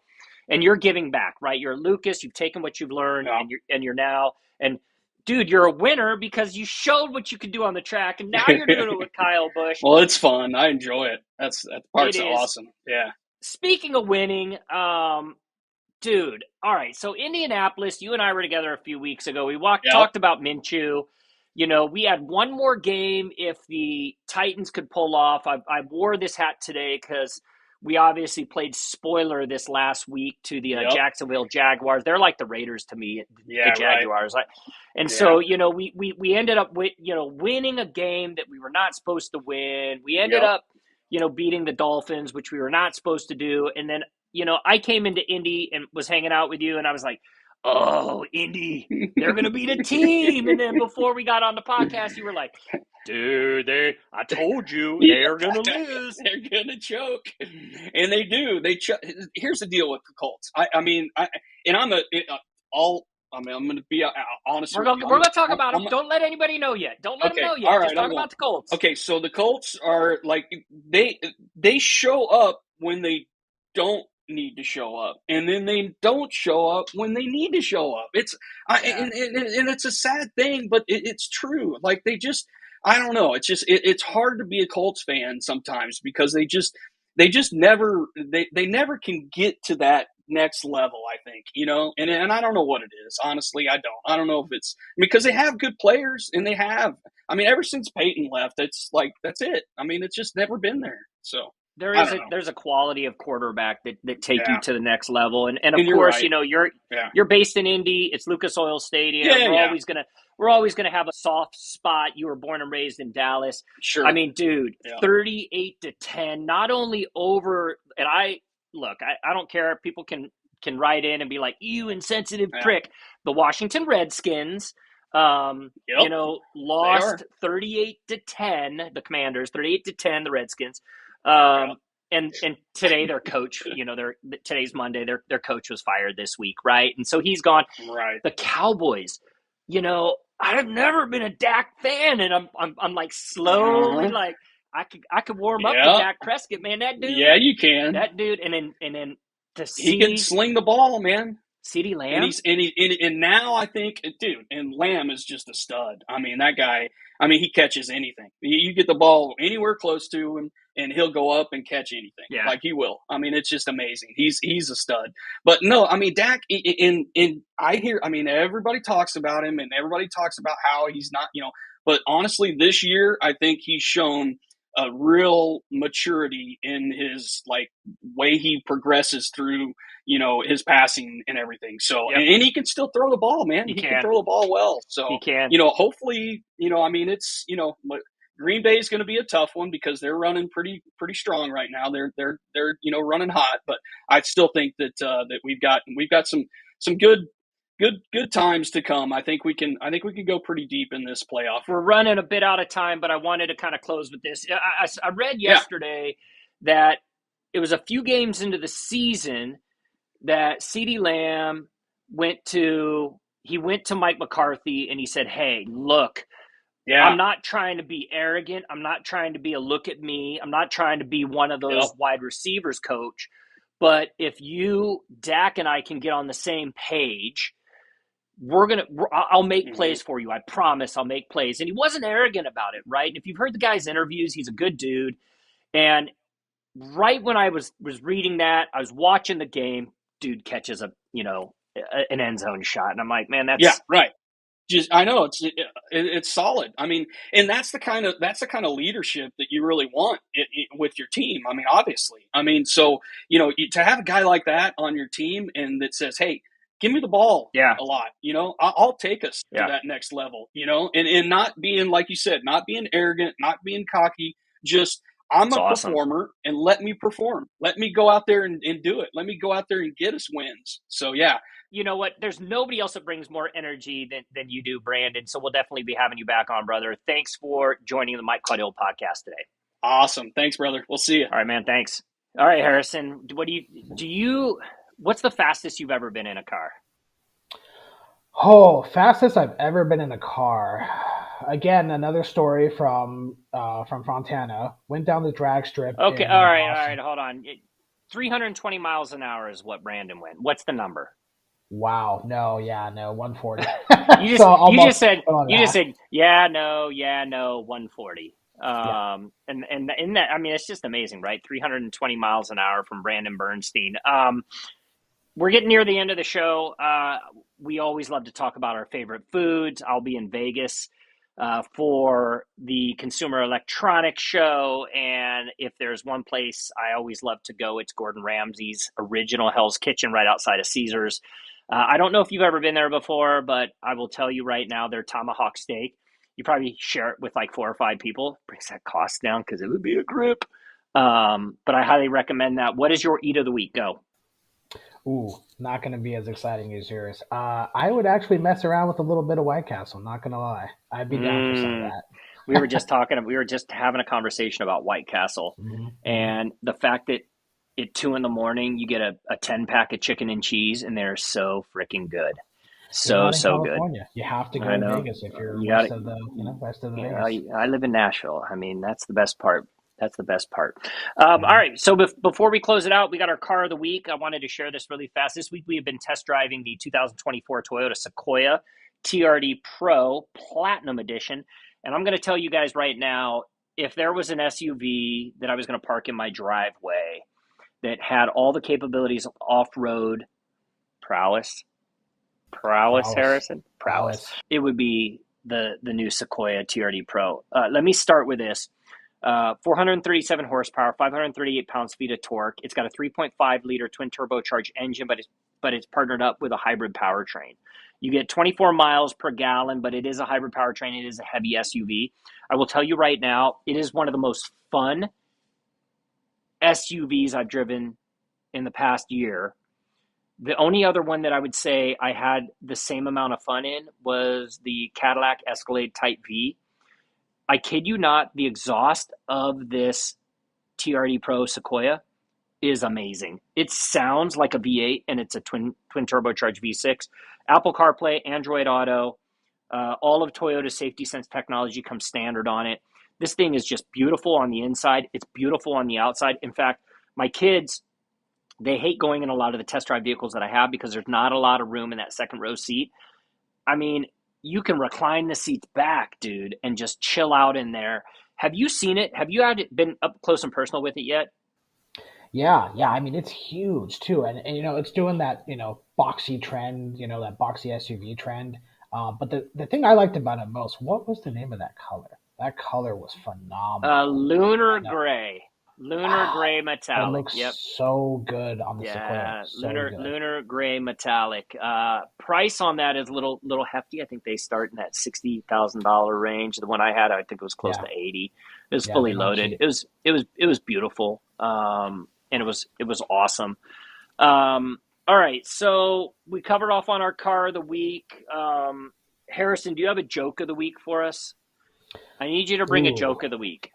And you're giving back, right? You're Lucas. You've taken what you've learned, and you're now, and dude, you're a winner because you showed what you could do on the track, and now you're doing it with Kyle Busch. Well, it's fun. I enjoy it. That part's awesome. Yeah. Speaking of winning, dude, all right. So Indianapolis, you and I were together a few weeks ago. We talked about Minshew. We had one more game if the Titans could pull off. I wore this hat today because we obviously played spoiler this last week to the Jacksonville Jaguars. They're like the Raiders to me, the Jaguars. Right. And so, we ended up winning a game that we were not supposed to win. We ended up, beating the Dolphins, which we were not supposed to do. And then, I came into Indy and was hanging out with you, and I was like, oh, Indy, they're going to beat a team. And then before we got on the podcast, you were like, dude, I told you they're going to lose. They're going to choke. And they do. Here's the deal with the Colts. I'm going to be honest. We're going to talk about them. Don't let anybody know yet. Don't let them know yet. All right, just talk about the Colts. Okay, so the Colts are like, they show up when they don't need to show up, and then they don't show up when they need to show up. And it's a sad thing, but it's true. Like, they just, I don't know. It's just it's hard to be a Colts fan sometimes because they just never can get to that next level, I think, and I don't know what it is. Honestly, I don't know if it's because they have good players, and ever since Peyton left, it's like, that's it. It's just never been there. So there's a quality of quarterback that take you to the next level, and of course, right. you're based in Indy. It's Lucas Oil Stadium. We're always gonna have a soft spot. You were born and raised in Dallas. Sure. 38-10, not only over. And I don't care. People can write in and be like, you insensitive prick. The Washington Redskins, lost 38-10. The Commanders 38-10. The Redskins. And today their coach, today's Monday, their coach was fired this week, right? And so he's gone. Right. The Cowboys, I've never been a Dak fan, and I'm like slowly like I could warm up to Dak Prescott, man. That dude. Yeah, you can. That dude, and then to see he can sling the ball, man. CeeDee And Lamb? and now I think, dude, and Lamb is just a stud. I mean, that guy. I mean, he catches anything. You get the ball anywhere close to him, and he'll go up and catch anything. Yeah. Like he will. I mean, it's just amazing. He's a stud. But no, I mean, Dak. In I hear. I mean, everybody talks about him, and everybody talks about how he's not. But honestly, this year, I think he's shown a real maturity in his like way he progresses through his passing and everything. So, Yep. and he can still throw the ball, man. He can throw the ball well. So, He can. hopefully, I mean, it's, Green Bay is going to be a tough one because they're running pretty strong right now. They're running hot, but I still think that we've got some good times to come. I think we can go pretty deep in this playoff. We're running a bit out of time, but I wanted to kind of close with this. I read yesterday that it was a few games into the season that CeeDee Lamb went to Mike McCarthy and he said, "Hey, look, I'm not trying to be arrogant. I'm not trying to be a look at me. I'm not trying to be one of those wide receivers, coach. But if you, Dak, and I can get on the same page, I'll make plays for you. I promise I'll make plays." And he wasn't arrogant about it, right? And if you've heard the guy's interviews, he's a good dude. And right when I was reading that, I was watching the game. Dude catches an end zone shot, and I'm like, man, that's right. Just I know it's solid. I mean, and that's the kind of leadership that you really want with your team. I mean, obviously, I mean, so to have a guy like that on your team and that says, "Hey, give me the ball a lot," I'll take us to that next level, and not being, like you said, not being arrogant, not being cocky, just I'm a performer and let me perform. Let me go out there and do it. Let me go out there and get us wins. So, yeah. You know what? There's nobody else that brings more energy than you do, Brandon. So we'll definitely be having you back on, brother. Thanks for joining the Mike Caudill podcast today. Awesome. Thanks, brother. We'll see you. All right, man. Thanks. All right, Harrison. What's the fastest you've ever been in a car? Oh, fastest I've ever been in a car. Again, another story from Fontana. Went down the drag strip. Okay, all right. Hold on. 320 miles an hour is what Brandon went. What's the number? Wow. No. 140. You just said, 140. And in that, I mean, it's just amazing, right? 320 miles an hour from Brandon Bernstein. We're getting near the end of the show. We always love to talk about our favorite foods. I'll be in Vegas for the Consumer Electronics Show. And if there's one place I always love to go, it's Gordon Ramsay's original Hell's Kitchen right outside of Caesars. I don't know if you've ever been there before, but I will tell you right now, their tomahawk steak, you probably share it with like 4 or 5 people. Brings that cost down because it would be a grip. But I highly recommend that. What is your eat of the week? Go. Ooh, not going to be as exciting as yours. I would actually mess around with a little bit of White Castle, not going to lie. I'd be down for some of that. We were just having a conversation about White Castle, and the fact that at 2 a.m. you get a 10-pack of chicken and cheese, and they're so freaking good. So good. You have to go to Vegas if you're west of the Vegas. I live in Nashville. I mean, that's the best part. All right. So before we close it out, we got our car of the week. I wanted to share this really fast. This week we have been test driving the 2024 Toyota Sequoia TRD Pro Platinum Edition. And I'm going to tell you guys right now, if there was an SUV that I was going to park in my driveway that had all the capabilities of off-road prowess, Harrison? Prowess. It would be the new Sequoia TRD Pro. Let me start with this. 437 horsepower, 538 pounds-feet of torque. It's got a 3.5-liter twin turbocharged engine, but it's partnered up with a hybrid powertrain. You get 24 miles per gallon, but it is a hybrid powertrain. It is a heavy SUV. I will tell you right now, it is one of the most fun SUVs I've driven in the past year. The only other one that I would say I had the same amount of fun in was the Cadillac Escalade Type V. I kid you not, the exhaust of this TRD Pro Sequoia is amazing. It sounds like a V8, and it's a twin turbocharged V6. Apple CarPlay, Android Auto, all of Toyota's Safety Sense technology comes standard on it. This thing is just beautiful on the inside. It's beautiful on the outside. In fact, my kids They hate going in a lot of the test drive vehicles that I have because there's not a lot of room in that second row seat. I mean, you can recline the seats back, dude, and just chill out in there. Have you seen it? Have you been up close and personal with it yet? Yeah, yeah. I mean, it's huge too, and it's doing that boxy trend, that boxy SUV trend. But the thing I liked about it most, what was the name of that color? That color was phenomenal. Lunar And gray, lunar wow, gray it metallic. looks Yep. so good on the Sequoia. Yeah, So good. lunar gray metallic. Price on that is a little hefty. I think they start in that $60,000 range. The one I had, I think it was close Yeah, to 80. It was yeah. fully They're not loaded. cheap. It was beautiful. And it was awesome. All right, so we covered off on our car of the week. Harrison, do you have a joke of the week for us? I need you to bring a Ooh, joke of the week.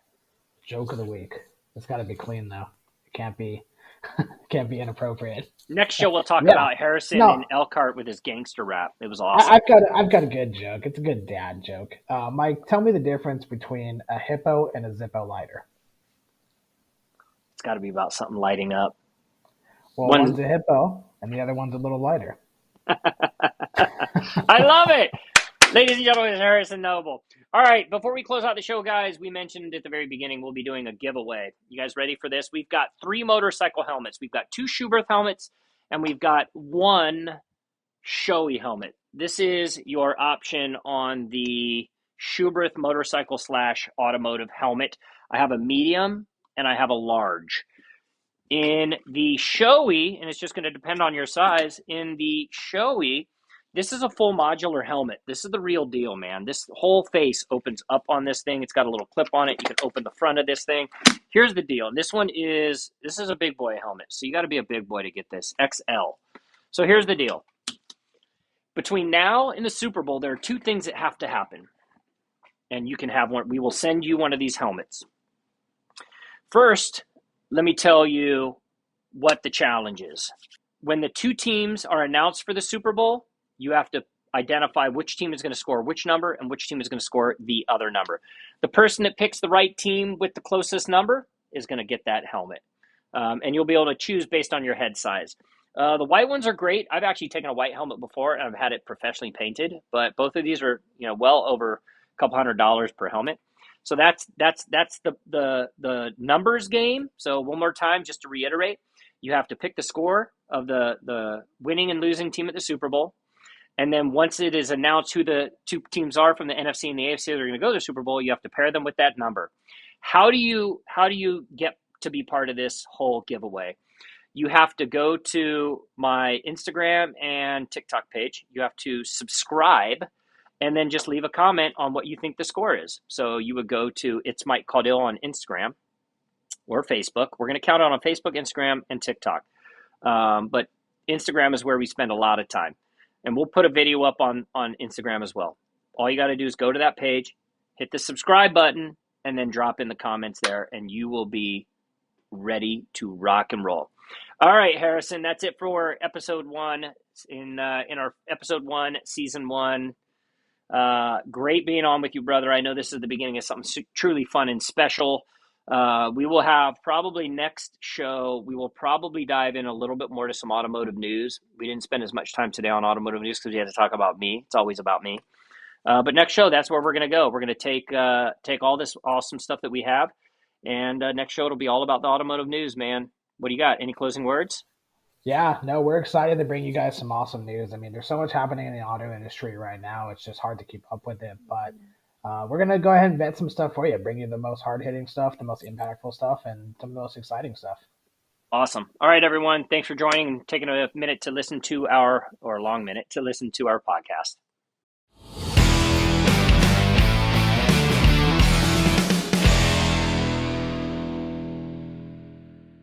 joke of the week. It's got to be clean though. It can't be can't be inappropriate. Next show, we'll talk Yeah. about Harrison No, and Elkhart with his gangster rap. It was awesome. I've got a good joke. It's a good dad joke. Mike, tell me the difference between a hippo and a Zippo lighter. It's got to be about something lighting up. Well, One, one's a hippo and the other one's a little lighter. I love it. Ladies and gentlemen, it's Harrison Noble. All right, before we close out the show, guys, we mentioned at the very beginning we'll be doing a giveaway. You guys ready for this? We've got 3 motorcycle helmets. We've got 2 Schuberth helmets, and we've got 1 Shoei helmet. This is your option on the Schuberth motorcycle / automotive helmet. I have a medium and I have a large. In the Shoei, and it's just going to depend on your size, in the Shoei, this is a full modular helmet. This is the real deal, man. This whole face opens up on this thing. It's got a little clip on it. You can open the front of this thing. Here's the deal. This is a big boy helmet. So you got to be a big boy to get this, XL. So here's the deal. Between now and the Super Bowl, there are 2 things that have to happen. And you can have one. We will send you one of these helmets. First, let me tell you what the challenge is. When the 2 teams are announced for the Super Bowl, you have to identify which team is going to score which number and which team is going to score the other number. The person that picks the right team with the closest number is going to get that helmet. And you'll be able to choose based on your head size. The white ones are great. I've actually taken a white helmet before and I've had it professionally painted, but both of these are well over a couple $100 per helmet. So that's the numbers game. So one more time, just to reiterate, you have to pick the score of the winning and losing team at the Super Bowl. And then once it is announced who the 2 teams are from the NFC and the AFC that are going to go to the Super Bowl, you have to pair them with that number. How do you get to be part of this whole giveaway? You have to go to my Instagram and TikTok page. You have to subscribe and then just leave a comment on what you think the score is. So you would go to It's Mike Caudill on Instagram or Facebook. We're going to count out on Facebook, Instagram, and TikTok. But Instagram is where we spend a lot of time. And we'll put a video up on Instagram as well. All you got to do is go to that page, hit the subscribe button, and then drop in the comments there, and you will be ready to rock and roll. All right, Harrison, that's it for episode 1 in our episode 1, season 1. Great being on with you, brother. I know this is the beginning of something truly fun and special. We will have probably next show, we will probably dive in a little bit more to some automotive news. We didn't spend as much time today on automotive news because we had to talk about me. It's always about me. But next show, that's where we're going to go. We're going to take all this awesome stuff that we have, and next show it'll be all about the automotive news, man. What do you got? Any closing words? Yeah, no, we're excited to bring you guys some awesome news. I mean, there's so much happening in the auto industry right now. It's just hard to keep up with it. But we're going to go ahead and vet some stuff for you, bring you the most hard-hitting stuff, the most impactful stuff, and some of the most exciting stuff. Awesome. All right, everyone. Thanks for joining and taking a minute to listen to our, or a long minute, to listen to our podcast.